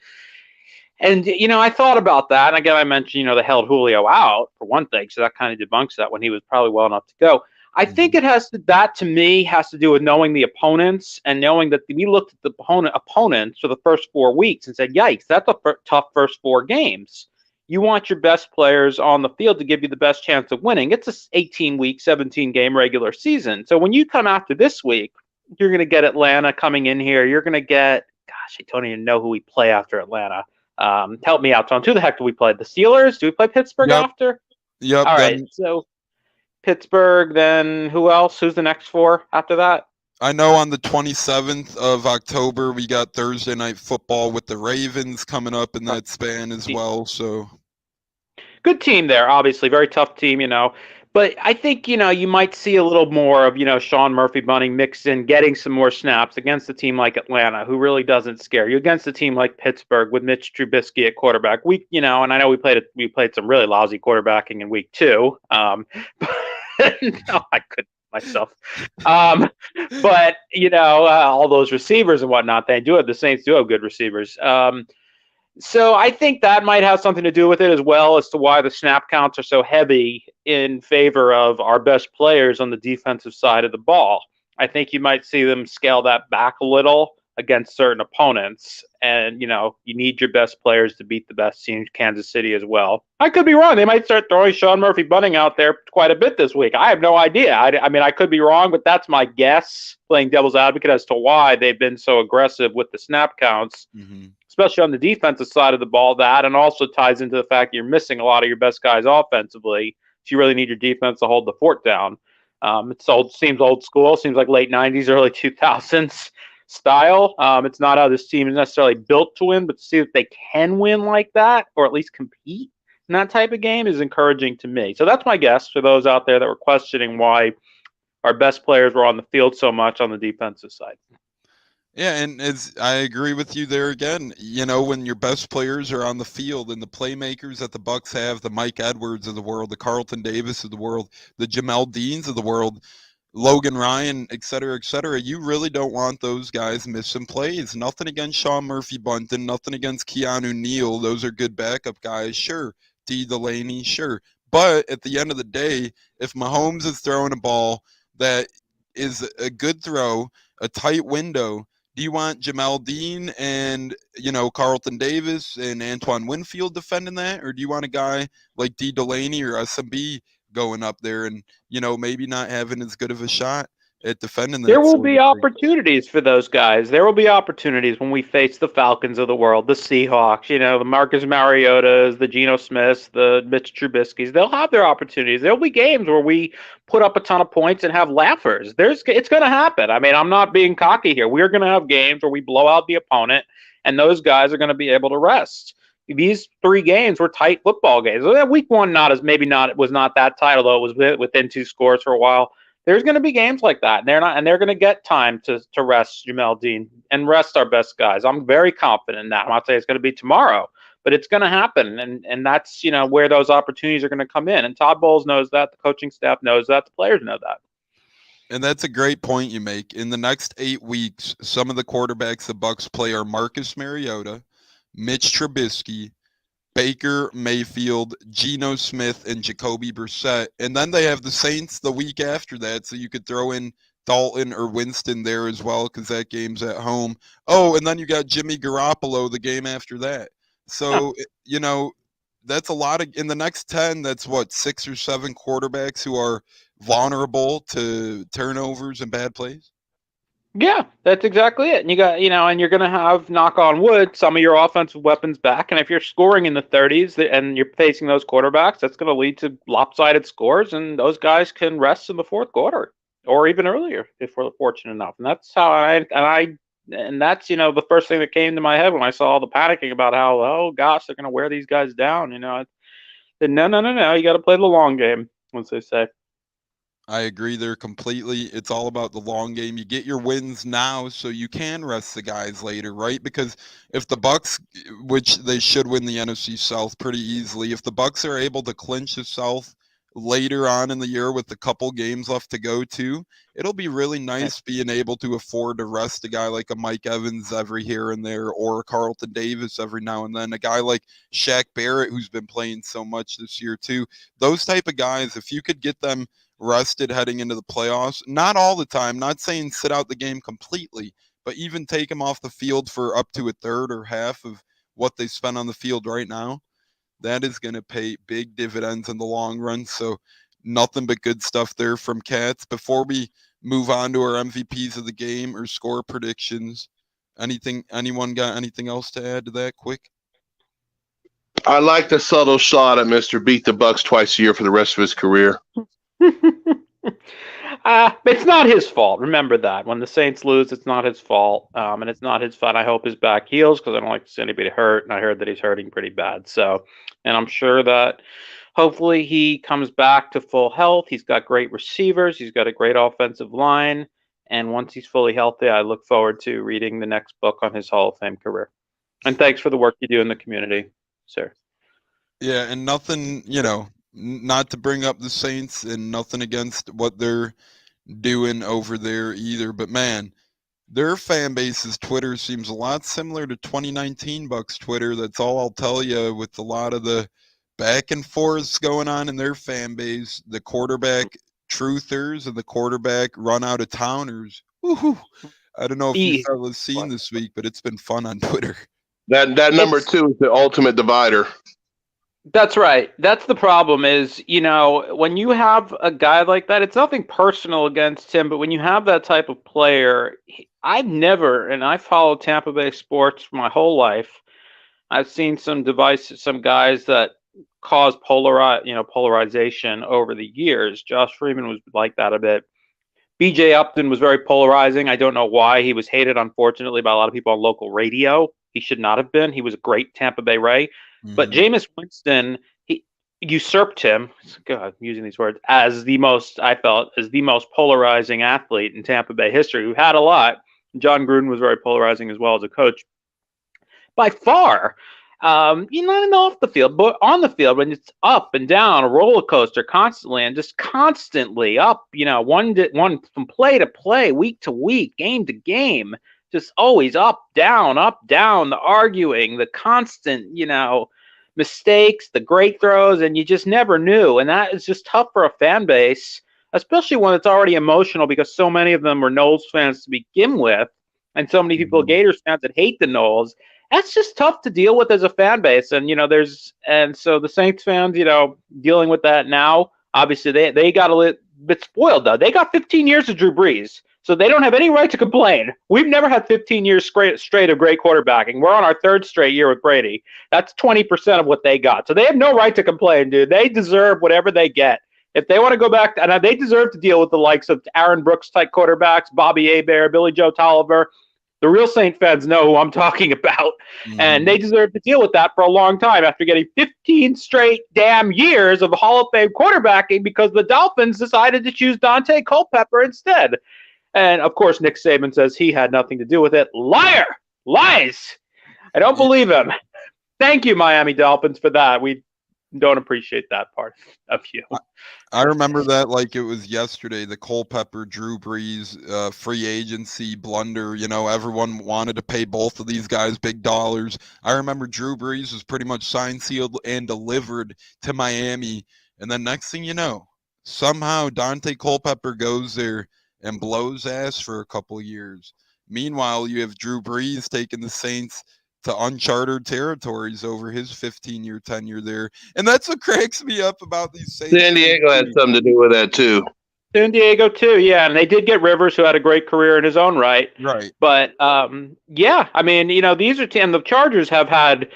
And, I thought about that. And again, I mentioned, they held Julio out for one thing. So that kind of debunks that when he was probably well enough to go. I think that to me has to do with knowing the opponents and knowing that we looked at the opponents for the first 4 weeks and said, yikes, that's a tough first 4 games. You want your best players on the field to give you the best chance of winning. It's a 18-week, 17-game regular season. So when you come after this week, you're going to get Atlanta coming in here. You're going to get, gosh, I don't even know who we play after Atlanta. Help me out, Tom. Who the heck do we play? The Steelers? Do we play Pittsburgh after? Yep. All right. So Pittsburgh, then who else? Who's the next 4 after that? I know on the 27th of October, we got Thursday Night Football with the Ravens coming up in that span as well. So good team there, obviously. Very tough team, But But I think, you might see a little more of, Sean Murphy Bunting mixed in, getting some more snaps against a team like Atlanta, who really doesn't scare you, against a team like Pittsburgh with Mitch Trubisky at quarterback. And I know we played some really lousy quarterbacking in week 2. But no, I couldn't myself. But all those receivers and whatnot, the Saints do have good receivers. So I think that might have something to do with it as well, as to why the snap counts are so heavy in favor of our best players on the defensive side of the ball. I think you might see them scale that back a little against certain opponents. And, you need your best players to beat the best team, Kansas City, as well. I could be wrong. They might start throwing Sean Murphy Bunting out there quite a bit this week. I have no idea. I mean, I could be wrong, but that's my guess, playing devil's advocate, as to why they've been so aggressive with the snap counts. Mm-hmm. Especially on the defensive side of the ball, and also ties into the fact that you're missing a lot of your best guys offensively. So you really need your defense to hold the fort down. Seems old school, seems like late 90s, early 2000s style. It's not how this team is necessarily built to win, but to see if they can win like that, or at least compete in that type of game, is encouraging to me. So that's my guess for those out there that were questioning why our best players were on the field so much on the defensive side. Yeah, and I agree with you there again. When your best players are on the field and the playmakers that the Bucs have, the Mike Edwards of the world, the Carlton Davis of the world, the Jamel Deans of the world, Logan Ryan, et cetera, you really don't want those guys missing plays. Nothing against Sean Murphy Bunting, nothing against Keanu Neal. Those are good backup guys, sure. D. Delaney, sure. But at the end of the day, if Mahomes is throwing a ball that is a good throw, a tight window, do you want Jamel Dean and, Carlton Davis and Antoine Winfield defending that? Or do you want a guy like D. Delaney or SMB going up there and, maybe not having as good of a shot at defending that? There will be opportunities for those guys. There will be opportunities when we face the Falcons of the world, the Seahawks, the Marcus Mariotas, the Geno Smiths, the Mitch Trubisky's. They'll have their opportunities. There'll be games where we put up a ton of points and have laughers. It's going to happen. I mean, I'm not being cocky here. We're going to have games where we blow out the opponent, and those guys are going to be able to rest. These 3 games were tight football games. Week 1 was not that tight, although it was within 2 scores for a while. There's going to be games like that, and they're going to get time to rest Jamel Dean and rest our best guys. I'm very confident in that. I'm not saying it's going to be tomorrow, but it's going to happen, and that's where those opportunities are going to come in. And Todd Bowles knows that, the coaching staff knows that, the players know that. And that's a great point you make. In the next 8 weeks, some of the quarterbacks the Bucs play are Marcus Mariota, Mitch Trubisky, Baker Mayfield, Geno Smith, and Jacoby Brissett. And then they have the Saints the week after that, so you could throw in Dalton or Winston there as well, because that game's at home. Oh, and then you got Jimmy Garoppolo the game after that. So, that's a lot in the next 10, that's 6 or 7 quarterbacks who are vulnerable to turnovers and bad plays. Yeah, that's exactly it. And you got, and you're going to have, knock on wood, some of your offensive weapons back. And if you're scoring in the 30s and you're facing those quarterbacks, that's going to lead to lopsided scores. And those guys can rest in the 4th quarter or even earlier if we're fortunate enough. And that's how that's, the first thing that came to my head when I saw all the panicking about how, oh gosh, they're going to wear these guys down. I said, no. You got to play the long game, as they say. I agree there completely. It's all about the long game. You get your wins now so you can rest the guys later, right? Because if the Bucs, which they should win the NFC South pretty easily, if the Bucs are able to clinch the South later on in the year with a couple games left to go to, it'll be really nice being able to afford to rest a guy like a Mike Evans every here and there, or Carlton Davis every now and then, a guy like Shaq Barrett who's been playing so much this year too. Those type of guys, if you could get them rested heading into the playoffs, not all the time, not saying sit out the game completely, but even take them off the field for up to a third or half of what they spend on the field right now, that is going to pay big dividends in the long run. So nothing but good stuff there from Cats. Before we move on to our MVPs of the game or score predictions, anyone got anything else to add to that quick? I like the subtle shot at Mr. Beat the Bucs twice a year for the rest of his career. It's not his fault. Remember that. When the Saints lose, it's not his fault. And it's not his fault. I hope his back heals because I don't like to see anybody hurt. And I heard that he's hurting pretty bad. So, and I'm sure that Hopefully he comes back to full health. He's got great receivers. He's got a great offensive line. And once he's fully healthy, I look forward to reading the next book on his Hall of Fame career. And thanks for the work you do in the community, sir. Yeah, and nothing, not to bring up the Saints and nothing against what they're doing over there either, but man, their fan base's Twitter seems a lot similar to 2019 Bucs Twitter. That's all I'll tell you, with a lot of the back and forths going on in their fan base, the quarterback truthers and the quarterback run out of towners. Woo-hoo. I don't know if you fellas seen this week, but it's been fun on Twitter. That number 2 is the ultimate divider. That's right. That's the problem is, when you have a guy like that, it's nothing personal against him, but when you have that type of player, I followed Tampa Bay sports my whole life. I've seen some guys that cause polarization over the years. Josh Freeman was like that a bit. BJ Upton was very polarizing. I don't know why. He was hated, unfortunately, by a lot of people on local radio. He should not have been. He was a great Tampa Bay Ray. But Jameis Winston, he usurped him, God, I'm using these words, as the most polarizing athlete in Tampa Bay history, who had a lot. John Gruden was very polarizing as well as a coach. By far, not off the field, but on the field, when it's up and down, a roller coaster constantly, and just constantly up, one from play to play, week to week, game to game, just always up, down, the arguing, the constant, mistakes, the great throws, and you just never knew. And that is just tough for a fan base, especially when it's already emotional because so many of them were Noles fans to begin with, and so many people, Gators fans, that hate the Noles. That's just tough to deal with as a fan base. And, so the Saints fans, dealing with that now, obviously they got a bit spoiled, though. They got 15 years of Drew Brees. So they don't have any right to complain. We've never had 15 years straight of great quarterbacking. We're on our third straight year with Brady. That's 20% of what they got. So they have no right to complain, dude. They deserve whatever they get. If they want to go back, and they deserve to deal with the likes of Aaron Brooks-type quarterbacks, Bobby Hebert, Billy Joe Tolliver. The real Saint fans know who I'm talking about. And they deserve to deal with that for a long time after getting 15 straight damn years of Hall of Fame quarterbacking because the Dolphins decided to choose Dante Culpepper instead. And, of course, Nick Saban says he had nothing to do with it. Liar! Lies! I don't believe him. Thank you, Miami Dolphins, for that. We don't appreciate that part of you. I remember that like it was yesterday, the Culpepper, Drew Brees free agency blunder. Everyone wanted to pay both of these guys big dollars. I remember Drew Brees was pretty much signed, sealed, and delivered to Miami. And then next thing you know, somehow Dante Culpepper goes there and blows ass for a couple years. Meanwhile, you have Drew Brees taking the Saints to uncharted territories over his 15-year tenure there. And that's what cracks me up about these Saints. San Diego had something to do with that, too. San Diego, too, yeah. And they did get Rivers, who had a great career in his own right. Right. But, yeah, I mean, these are and the Chargers have had,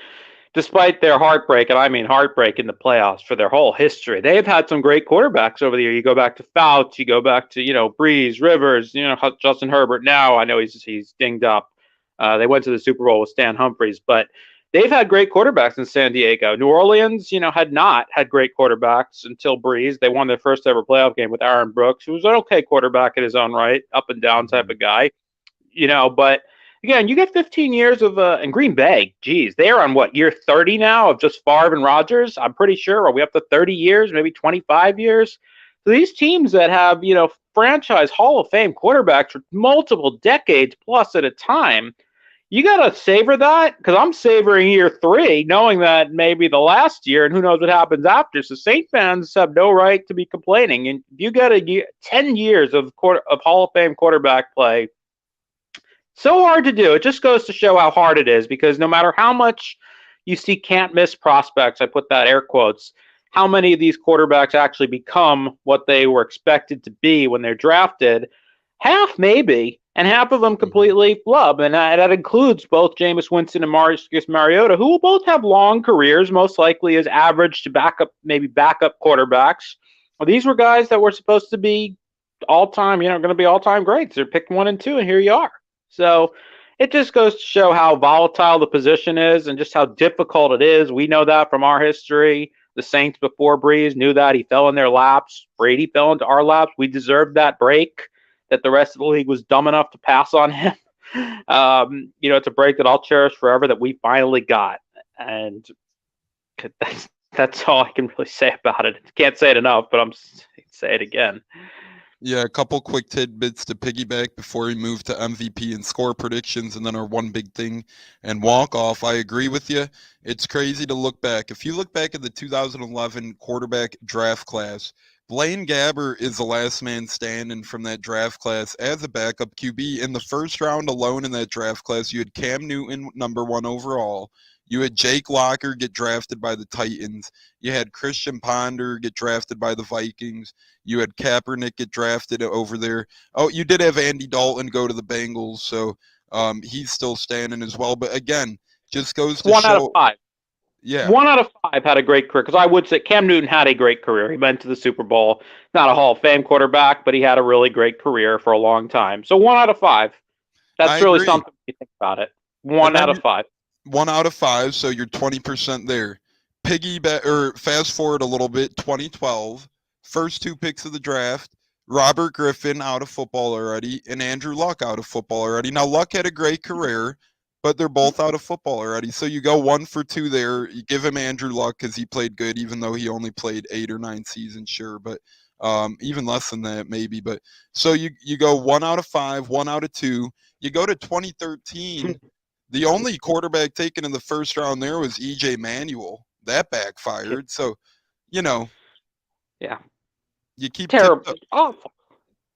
despite their heartbreak, and I mean heartbreak in the playoffs for their whole history, they've had some great quarterbacks over the year. You go back to Fouts, you go back to, Brees, Rivers, Justin Herbert now. I know he's dinged up. They went to the Super Bowl with Stan Humphries, but they've had great quarterbacks in San Diego. New Orleans, had not had great quarterbacks until Brees. They won their first ever playoff game with Aaron Brooks, who was an okay quarterback in his own right, up and down type of guy, but again, you get 15 years of in Green Bay. Geez, they are on year 30 now of just Favre and Rodgers. I'm pretty sure. Are we up to 30 years, maybe 25 years? So these teams that have, franchise Hall of Fame quarterbacks for multiple decades plus at a time, you got to savor that, because I'm savoring year 3, knowing that maybe the last year, and who knows what happens after. So Saint fans have no right to be complaining. And if you got 10 years of Hall of Fame quarterback play, so hard to do. It just goes to show how hard it is, because no matter how much you see can't miss prospects, I put that air quotes, how many of these quarterbacks actually become what they were expected to be when they're drafted? Half maybe, and half of them completely flub. And that includes both Jameis Winston and Marcus Mariota, who will both have long careers, most likely as average to backup quarterbacks. Well, these were guys that were supposed to be all-time, going to be all-time greats. They're picked 1 and 2, and here you are. So it just goes to show how volatile the position is and just how difficult it is. We know that from our history. The Saints before Breeze knew that. He fell in their laps. Brady fell into our laps. We deserved that break that the rest of the league was dumb enough to pass on him. It's a break that I'll cherish forever that we finally got. And that's all I can really say about it. Can't say it enough, but I'm say it again. Yeah, a couple quick tidbits to piggyback before we move to MVP and score predictions, and then our one big thing and walk off. I agree with you. It's crazy to look back. If you look back at the 2011 quarterback draft class, Blaine Gabbert is the last man standing from that draft class as a backup QB. In the first round alone in that draft class, you had Cam Newton, number 1 overall. You had Jake Locker get drafted by the Titans. You had Christian Ponder get drafted by the Vikings. You had Kaepernick get drafted over there. Oh, you did have Andy Dalton go to the Bengals, so he's still standing as well. But again, just goes to One out of show. 5. Yeah, 1 out of 5 had a great career, because I would say Cam Newton had a great career. He went to the Super Bowl. Not a Hall of Fame quarterback, but he had a really great career for a long time. So 1 out of 5. That's I really agree. something when you think about it. And 1 then out of 5. 1 out of 5, so you're 20% there. Piggyback or fast forward a little bit, 2012, first 2 picks of the draft, Robert Griffin out of football already, and Andrew Luck out of football already. Now Luck had a great career, but they're both out of football already. So you go 1 for 2 there. You give him Andrew Luck because he played good, even though he only played 8 or 9 seasons, sure, but even less than that maybe. But so you go 1 out of 5, 1 out of 2. You go to 2013. The only quarterback taken in the first round there was E.J. Manuel. That backfired. So, Yeah. you keep Terrible. Awful.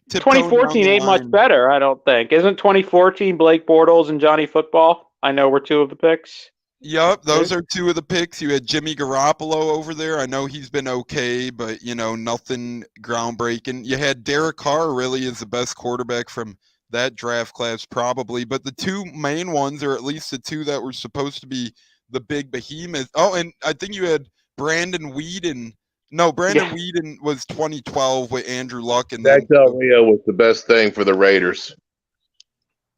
tiptoeing down 2014 the ain't much line. better, I don't think. Isn't 2014 Blake Bortles and Johnny Football? I know were 2 of the picks. Yep, those are 2 of the picks. You had Jimmy Garoppolo over there. I know he's been okay, but, nothing groundbreaking. You had Derek Carr really is the best quarterback from that draft class probably, but the 2 main ones, or at least the 2 that were supposed to be the big behemoth. Oh, and I think you had Brandon Weeden. No, Brandon Weeden was 2012 with Andrew Luck, and Jack then Del Rio was the best thing for the Raiders.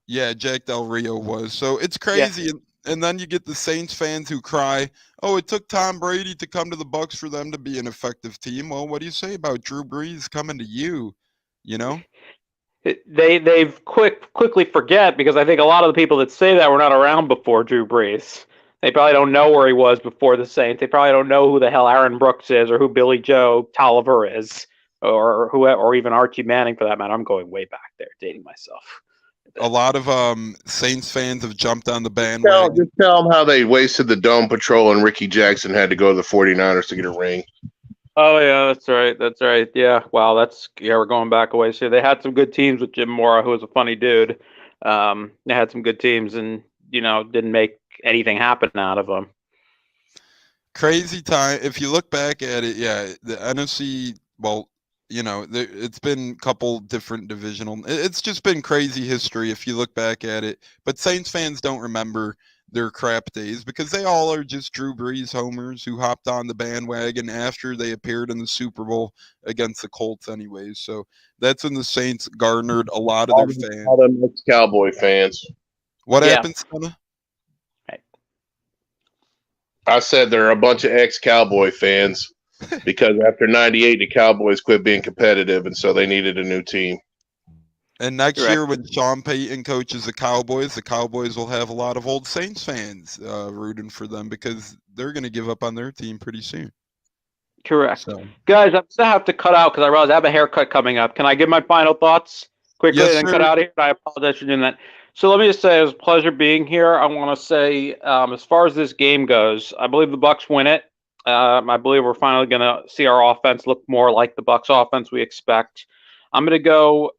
yeah, Jack Del Rio was. So it's crazy, and then you get the Saints fans who cry, "Oh, it took Tom Brady to come to the Bucs for them to be an effective team." Well, what do you say about Drew Brees coming to you? They've quickly forget, because I think a lot of the people that say that were not around before Drew Brees. They probably don't know where he was before the Saints. They probably don't know who the hell Aaron Brooks is, or who Billy Joe Tolliver is, or even Archie Manning for that matter. I'm going way back there, dating myself. A lot of Saints fans have jumped on the bandwagon. Just tell them how they wasted the Dome Patrol and Ricky Jackson had to go to the 49ers to get a ring. Oh yeah, that's right. That's right. Yeah. Wow. We're going back a ways here. They had some good teams with Jim Mora, who was a funny dude. They had some good teams, and didn't make anything happen out of them. Crazy time. If you look back at it, yeah, the NFC. Well, it's been a couple different divisional. It's just been crazy history if you look back at it. But Saints fans don't remember their crap days, because they all are just Drew Brees homers who hopped on the bandwagon after they appeared in the Super Bowl against the Colts anyways. So that's when the Saints garnered a lot of their fans. All them ex-Cowboy fans. What Yeah. happened, Stunna? Right. I said there are a bunch of ex-Cowboy fans because after 98, the Cowboys quit being competitive, and so they needed a new team. And next Correct. year, when Sean Payton coaches the Cowboys will have a lot of old Saints fans rooting for them, because they're going to give up on their team pretty soon. Correct. So, Guys, I'm gonna have to cut out because I realize I have a haircut coming up. Can I give my final thoughts quickly Yes, and then sir. cut out of here? I apologize for doing that. So let me just say it was a pleasure being here. I want to say, as far as this game goes, I believe the Bucs win it. I believe we're finally going to see our offense look more like the Bucs offense we expect. I'm going to go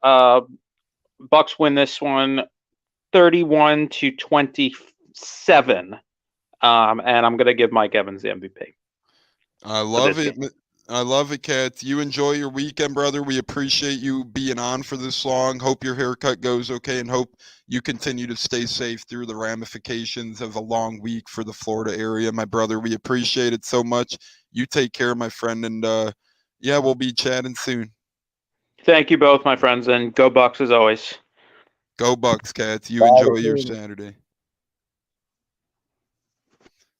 Bucs win this one 31-27. And I'm going to give Mike Evans the MVP. I love it. I love it, Kat. You enjoy your weekend, brother. We appreciate you being on for this long. Hope your haircut goes okay, and hope you continue to stay safe through the ramifications of a long week for the Florida area, my brother. We appreciate it so much. You take care, my friend, and yeah, we'll be chatting soon. Thank you both, my friends, and go Bucs as always. Go Bucs, Kat. You enjoy your Saturday.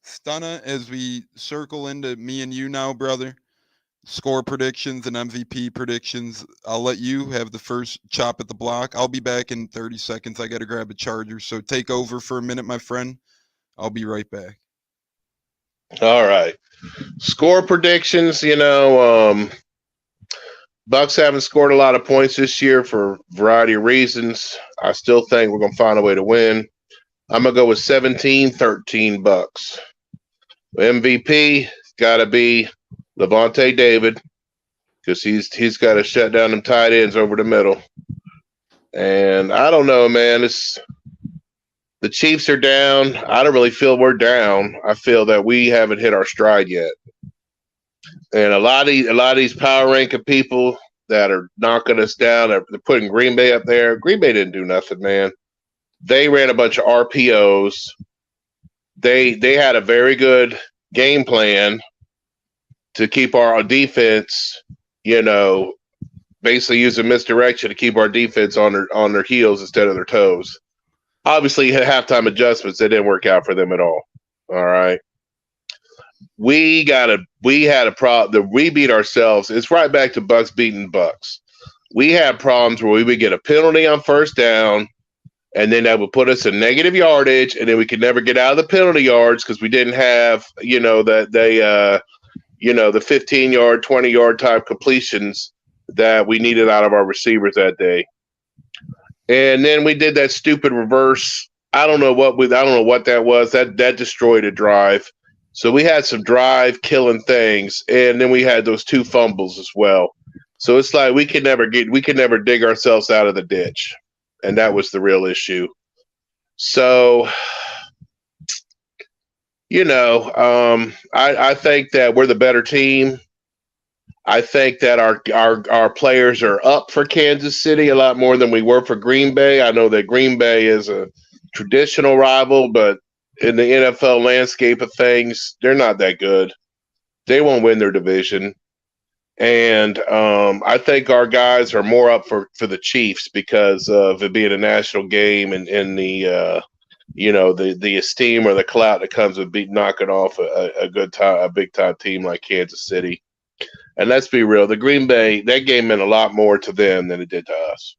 Stunna, as we circle into me and you now, brother, score predictions and MVP predictions. I'll let you have the first chop at the block. I'll be back in 30 seconds. I got to grab a charger. So take over for a minute, my friend. I'll be right back. All right. Score predictions, Bucks haven't scored a lot of points this year for a variety of reasons. I still think we're going to find a way to win. I'm going to go with 17-13 Bucks. MVP got to be Levante David because he's got to shut down them tight ends over the middle. And I don't know, man. The Chiefs are down. I don't really feel we're down. I feel that we haven't hit our stride yet. And a lot of these power ranking people that are knocking us down, they're putting Green Bay up there. Green Bay didn't do nothing, man. They ran a bunch of RPOs. They had a very good game plan to keep our defense, basically using misdirection to keep our defense on their heels instead of their toes. Obviously, halftime adjustments, they didn't work out for them at all. All right. We had a problem. We beat ourselves. It's right back to Bucks beating Bucks. We had problems where we would get a penalty on first down, and then that would put us in negative yardage, and then we could never get out of the penalty yards because we didn't have, the 15-yard, 20-yard type completions that we needed out of our receivers that day. And then we did that stupid reverse. I don't know what that was. That destroyed a drive. So we had some drive killing things, and then we had those 2 fumbles as well. So it's like we could never dig ourselves out of the ditch, and that was the real issue. So, I think that we're the better team. I think that our players are up for Kansas City a lot more than we were for Green Bay. I know that Green Bay is a traditional rival, but in the NFL landscape of things, they're not that good. They won't win their division. And I think our guys are more up for the Chiefs because of it being a national game and the the esteem or the clout that comes with knocking off a big time team like Kansas City. And let's be real, the Green Bay, that game meant a lot more to them than it did to us.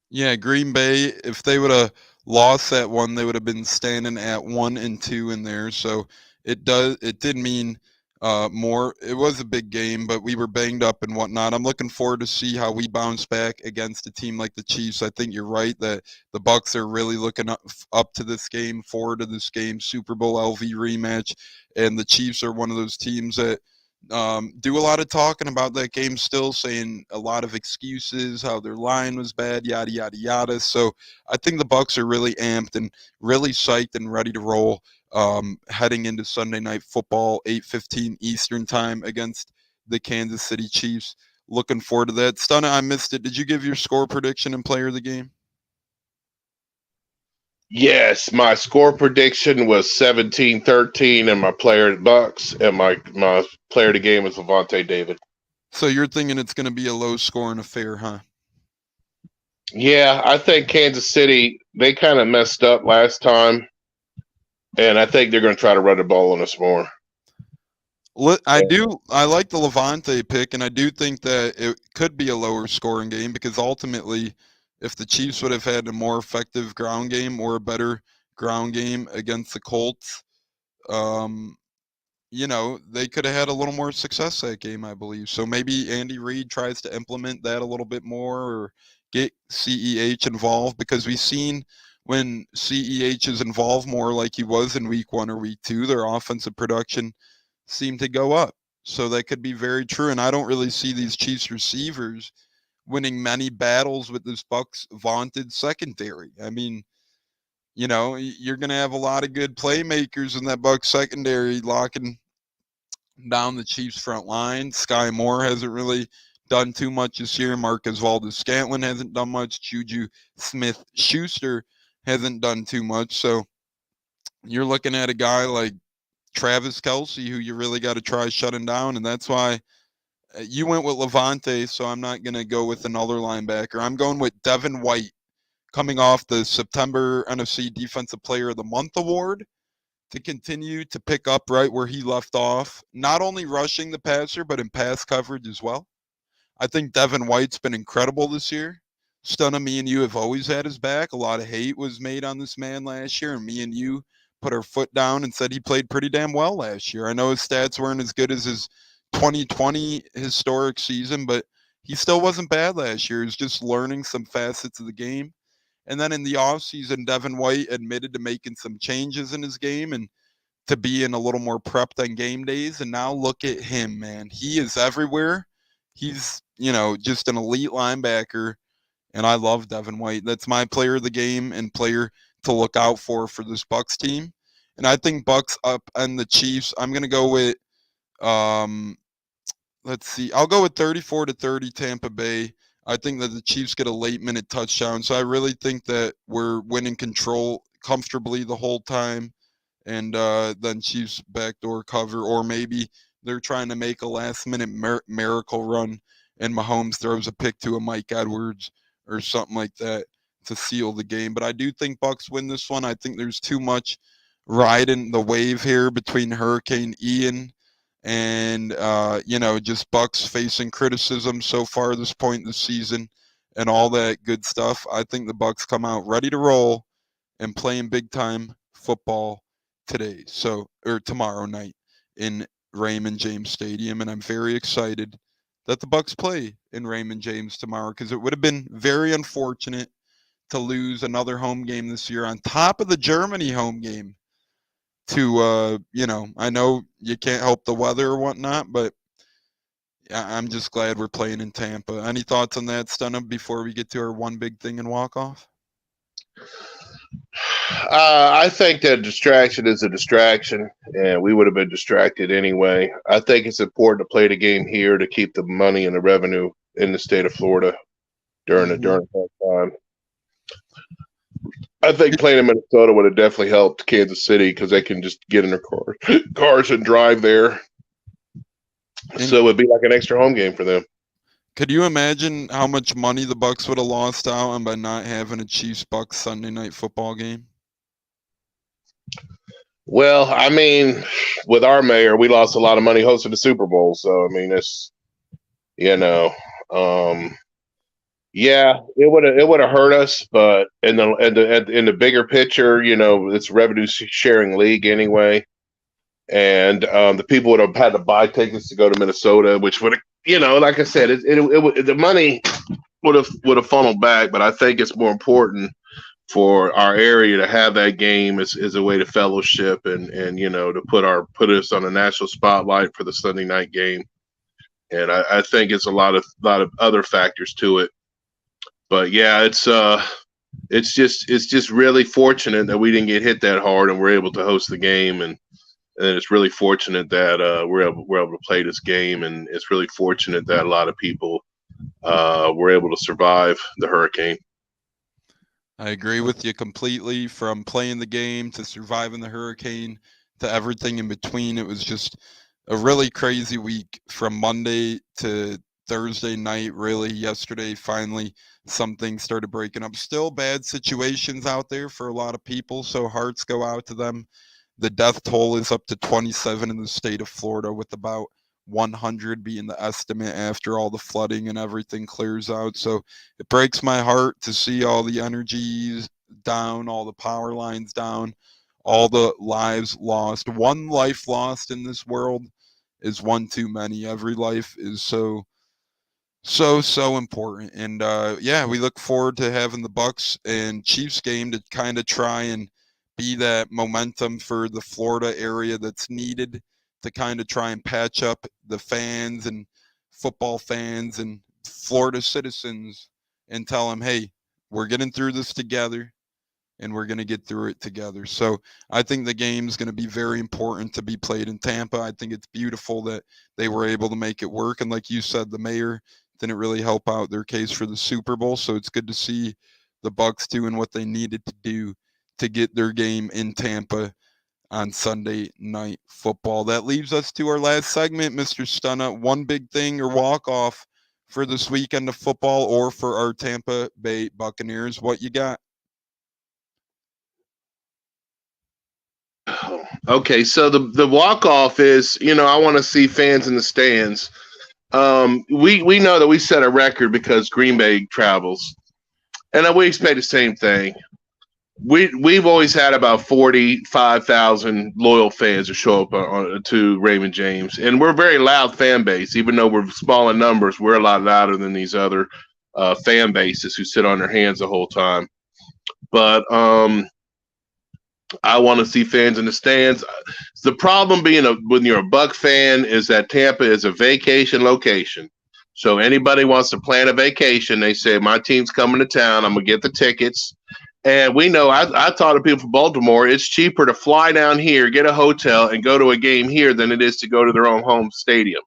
Yeah, Green Bay, if they would have lost that one, they would have been standing at 1-2 in there. So it did mean more. It was a big game, but we were banged up and whatnot. I'm looking forward to see how we bounce back against a team like the Chiefs. I think you're right that the Bucs are really looking up to this game, forward to this game, Super Bowl LV rematch, and the Chiefs are one of those teams that do a lot of talking about that game still, saying a lot of excuses, how their line was bad, yada yada yada. So I think the Bucs are really amped and really psyched and ready to roll heading into Sunday Night Football, 8:15 Eastern Time against the Kansas City Chiefs. Looking forward to that. Stunna, I missed it. Did you give your score prediction and player of the game? Yes, my score prediction was 17-13, and my player Bucks, and my player of the game was Levante David. So you're thinking it's going to be a low-scoring affair, huh? Yeah, I think Kansas City, they kind of messed up last time, and I think they're going to try to run the ball on us more. I like the Levante pick, and I do think that it could be a lower scoring game because ultimately, if the Chiefs would have had a more effective ground game or a better ground game against the Colts, they could have had a little more success that game, I believe. So maybe Andy Reid tries to implement that a little bit more or get CEH involved, because we've seen when CEH is involved more like he was in week 1 or week 2, their offensive production seemed to go up. So that could be very true. And I don't really see these Chiefs receivers winning many battles with this Bucs vaunted secondary. I mean, you're going to have a lot of good playmakers in that Bucs secondary locking down the Chiefs front line. Sky Moore hasn't really done too much this year. Marquez Valdes-Scantling hasn't done much. Juju Smith-Schuster hasn't done too much. So you're looking at a guy like Travis Kelce, who you really got to try shutting down, and that's why you went with Levante, so I'm not going to go with another linebacker. I'm going with Devin White, coming off the September NFC Defensive Player of the Month award. to continue to pick up right where he left off, not only rushing the passer, but in pass coverage as well. I think Devin White's been incredible this year. Stunna, me and you have always had his back. A lot of hate was made on this man last year, and me and you put our foot down and said he played pretty damn well last year. I know his stats weren't as good as his 2020 historic season, but he still wasn't bad last year. He was just learning some facets of the game. And then in the offseason, Devin White admitted to making some changes in his game and to being a little more prepped on game days. And now look at him, man. He is everywhere. He's, just an elite linebacker. And I love Devin White. That's my player of the game and player to look out for this Bucs team. And I think Bucs up on the Chiefs. I'm going to go with, let's see. I'll go with 34-30 Tampa Bay. I think that the Chiefs get a late minute touchdown. So I really think that we're winning control comfortably the whole time. And then Chiefs backdoor cover, or maybe they're trying to make a last minute miracle run and Mahomes throws a pick to a Mike Edwards or something like that to seal the game. But I do think Bucs win this one. I think there's too much riding the wave here between Hurricane Ian and just Bucs facing criticism so far this point in the season and all that good stuff. I think the Bucs come out ready to roll and playing big time football today, or tomorrow night in Raymond James Stadium, and I'm very excited that the Bucs play in Raymond James tomorrow because it would have been very unfortunate to lose another home game this year on top of the Germany home game to I know you can't help the weather or whatnot, but I'm just glad we're playing in Tampa. Any thoughts on that, Stunna, before we get to our one big thing and walk off? I think that distraction is a distraction, and we would have been distracted anyway. I think it's important to play the game here to keep the money and the revenue in the state of Florida during that time. I think playing in Minnesota would have definitely helped Kansas City because they can just get in their cars and drive there. So it'd be like an extra home game for them. Could you imagine how much money the Bucs would have lost out on by not having a Chiefs-Bucs Sunday night football game? Well, I mean, with our mayor, we lost a lot of money hosting the Super Bowl. So I mean, it's yeah, it would have hurt us, but in the bigger picture, it's a revenue sharing league anyway, and the people would have had to buy tickets to go to Minnesota, which would have, like I said, the money would have funneled back. But I think it's more important for our area to have that game as a way to fellowship and to put us on a national spotlight for the Sunday night game. And I think it's a lot of other factors to it. But yeah, it's just really fortunate that we didn't get hit that hard and we're able to host the game, and it's really fortunate that we're able to play this game, and it's really fortunate that a lot of people were able to survive the hurricane. I agree with you completely. From playing the game to surviving the hurricane to everything in between, it was just a really crazy week from Monday to Thursday night. Really, yesterday, finally, something started breaking up. Still bad situations out there for a lot of people, so hearts go out to them. The death toll is up to 27 in the state of Florida, with about 100 being the estimate after all the flooding and everything clears out. So it breaks my heart to see all the energies down, all the power lines down, all the lives lost. One life lost in this world is one too many. Every life is so important. And we look forward to having the Bucs and Chiefs game to kind of try and be that momentum for the Florida area that's needed to kind of try and patch up the fans and football fans and Florida citizens and tell them, hey, we're getting through this together and we're going to get through it together. So I think the game's going to be very important to be played in Tampa. I think it's beautiful that they were able to make it work. And like you said, the mayor didn't really help out their case for the Super Bowl. So it's good to see the Bucs doing what they needed to do to get their game in Tampa on Sunday Night Football. That leaves us to our last segment, Mr. Stunna. One big thing or walk off for this weekend of football or for our Tampa Bay Buccaneers. What you got? Okay, so the walk off is, I want to see fans in the stands. We know that we set a record because Green Bay travels, and we expect the same thing. We've always had about 45,000 loyal fans to show up to Raymond James, and we're a very loud fan base. Even though we're small in numbers, we're a lot louder than these other fan bases who sit on their hands the whole time. But I want to see fans in the stands. The problem when you're a Buck fan is that Tampa is a vacation location. So anybody wants to plan a vacation, they say my team's coming to town. I'm gonna get the tickets. And we know I talk to people from Baltimore. It's cheaper to fly down here, get a hotel, and go to a game here than it is to go to their own home stadium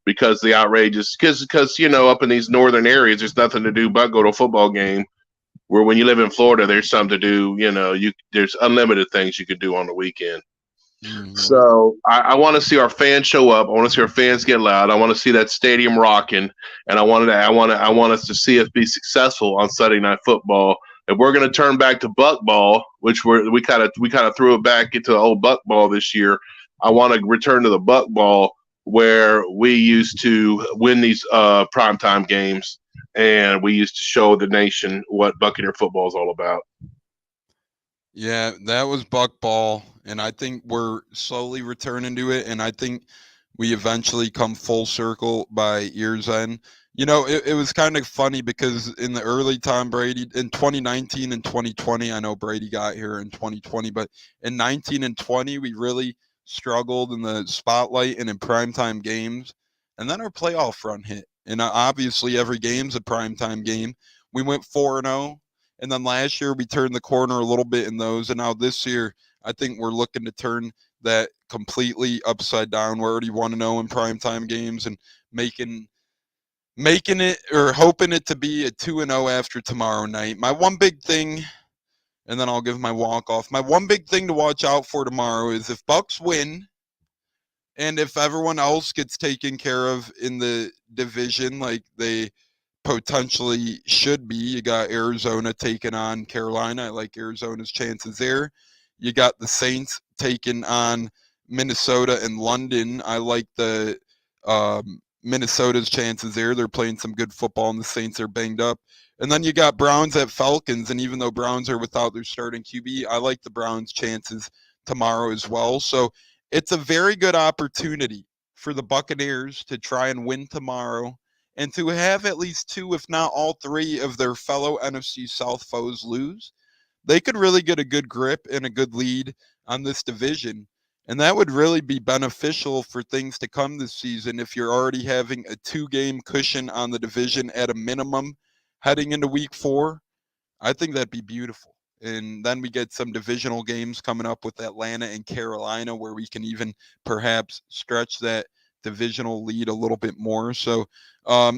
because the outrageous because up in these northern areas, there's nothing to do but go to a football game where when you live in Florida, there's something to do. There's unlimited things you could do on the weekend. Mhm. So I want to see our fans show up. I want to see our fans get loud. I want to see that stadium rocking, and I want us to see us be successful on Sunday Night Football. If we're going to turn back to Buck ball, which we kind of threw it back into the old Buck ball this year, I want to return to the Buck ball where we used to win these primetime games, and we used to show the nation what Buccaneer football is all about. Yeah, that was Buck ball, and I think we're slowly returning to it, and I think we eventually come full circle by year's end. It was kind of funny because in the early time, Brady, in 2019 and 2020, I know Brady got here in 2020, but in 19 and 20, we really struggled in the spotlight and in primetime games. And then our playoff run hit. And obviously, every game's a primetime game. We went 4-0. And then last year, we turned the corner a little bit in those. And now this year, I think we're looking to turn that completely upside down. We're already 1-0 in primetime games and making it or hoping it to be a 2-0 after tomorrow night. My one big thing, and then I'll give my walk off. My one big thing to watch out for tomorrow is if Bucs win and if everyone else gets taken care of in the division like they potentially should be. You got Arizona taking on Carolina. I like Arizona's chances there. You got the Saints taking on Minnesota and London. I like the Minnesota's chances there. They're playing some good football, and the Saints are banged up. And then you got Browns at Falcons, and even though Browns are without their starting QB, I like the Browns' chances tomorrow as well. So it's a very good opportunity for the Buccaneers to try and win tomorrow and to have at least two, if not all three, of their fellow NFC South foes lose. They could really get a good grip and a good lead on this division. And that would really be beneficial for things to come this season if you're already having a 2-game cushion on the division at a minimum heading into week 4. I think that'd be beautiful. And then we get some divisional games coming up with Atlanta and Carolina where we can even perhaps stretch that divisional lead a little bit more. So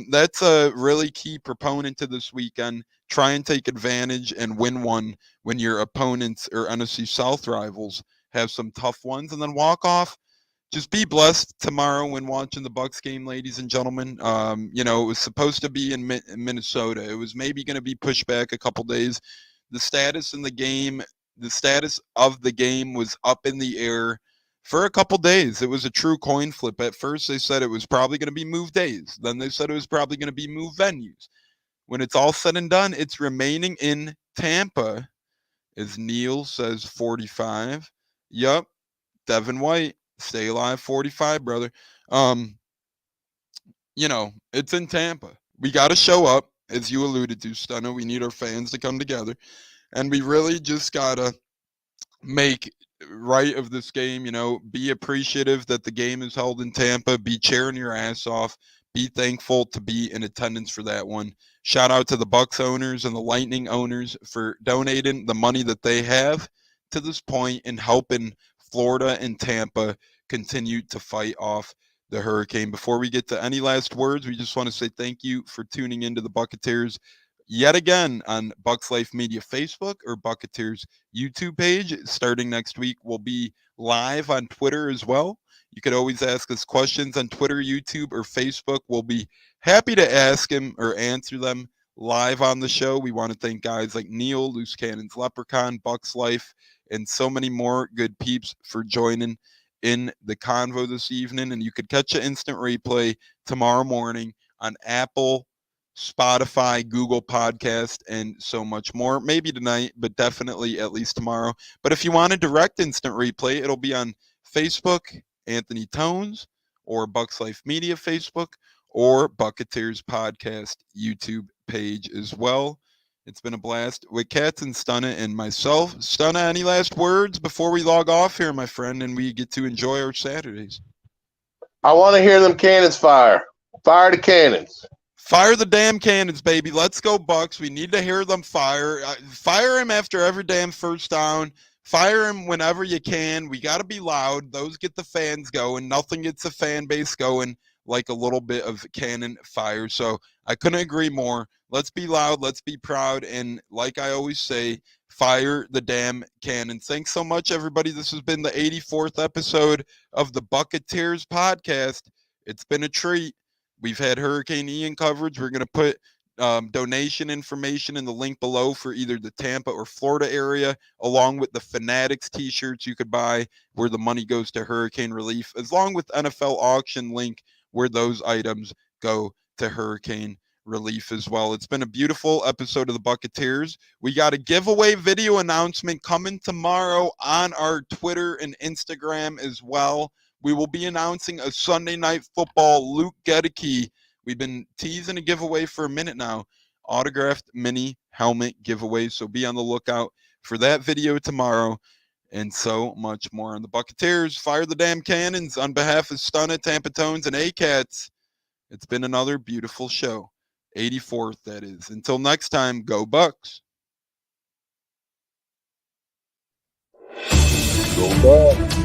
that's a really key proponent to this weekend. Try and take advantage and win one when your opponents or NFC South rivals have some tough ones, and then walk off. Just be blessed tomorrow when watching the Bucs game, ladies and gentlemen. It was supposed to be in Minnesota. It was maybe going to be pushed back a couple days. The status of the game was up in the air for a couple days. It was a true coin flip. At first, they said it was probably going to be moved days. Then they said it was probably going to be moved venues. When it's all said and done, it's remaining in Tampa, as Neil says 45. Yup, Devin White, stay alive 45, brother. It's in Tampa. We got to show up, as you alluded to, Stunner. We need our fans to come together. And we really just got to make right of this game, be appreciative that the game is held in Tampa, be cheering your ass off, be thankful to be in attendance for that one. Shout out to the Bucs owners and the Lightning owners for donating the money that they have to this point and helping Florida and Tampa continue to fight off the hurricane. Before we get to any last words, we just want to say thank you for tuning into the Buccateers yet again on Bucs Life Media Facebook or Buccateers YouTube page. Starting next week, we'll be live on Twitter as well. You could always ask us questions on Twitter, YouTube, or Facebook. We'll be happy to ask them or answer them live on the show. We want to thank guys like Neil, Loose Cannon's Leprechaun, Bucs Life, and so many more good peeps for joining in the convo this evening. And you could catch an instant replay tomorrow morning on Apple, Spotify, Google Podcast, and so much more. Maybe tonight, but definitely at least tomorrow. But if you want a direct instant replay, it'll be on Facebook, Anthony Tones, or Bucs Life Media Facebook, or Buccateers Podcast YouTube page as well. It's been a blast with Cats and Stunna and myself. Stunna, any last words before we log off here, my friend, and we get to enjoy our Saturdays? I want to hear them cannons fire. Fire the cannons. Fire the damn cannons, baby. Let's go, Bucs. We need to hear them fire. Fire him after every damn first down. Fire him whenever you can. We got to be loud. Those get the fans going. Nothing gets the fan base going like a little bit of cannon fire. So I couldn't agree more. Let's be loud. Let's be proud. And like I always say, fire the damn cannons. Thanks so much, everybody. This has been the 84th episode of the Buccateers podcast. It's been a treat. We've had Hurricane Ian coverage. We're going to put donation information in the link below for either the Tampa or Florida area, along with the Fanatics t-shirts you could buy where the money goes to hurricane relief, along with NFL auction link where those items go to hurricane relief as well. It's been a beautiful episode of the Buccateers. We got a giveaway video announcement coming tomorrow on our Twitter and Instagram as well. We will be announcing a Sunday Night Football Luke Gedeke. We've been teasing a giveaway for a minute now. Autographed mini helmet giveaway. So be on the lookout for that video tomorrow and so much more on the Buccateers. Fire the damn cannons on behalf of Stunna, Tampa Tones, and A-Cats. It's been another beautiful show. 84th, that is. Until next time, go Bucs. Go Bucs.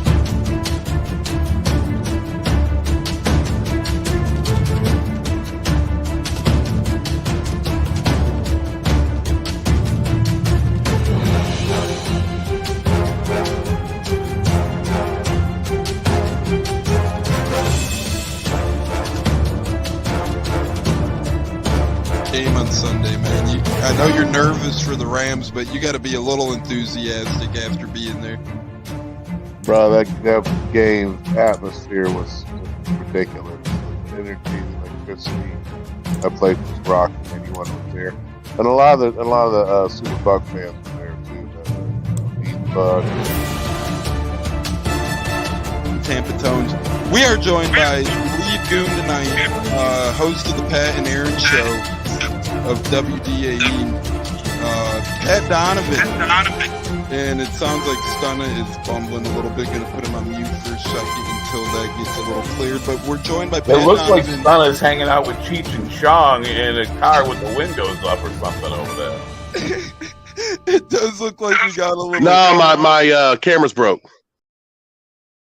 Game on Sunday, man. I know you're nervous for the Rams, but you got to be a little enthusiastic after being there. Bro, that game atmosphere was ridiculous. The energy, the electricity. That place was rocking. Anyone was there, and a lot of the Super Buck fans were there too. The Bucs. Tampa Tones. We are joined by Lead Goon tonight, host of the Pat and Aaron Show of WDAE, Pat Donovan. And it sounds like Stunna is bumbling a little bit. Going to put him on mute for a second until that gets a little cleared. But we're joined by Pat It looks like Donovan. Stunna's hanging out with Cheech and Chong in a car with the windows up or something over there. It does look like we got a little. No, my camera's broke.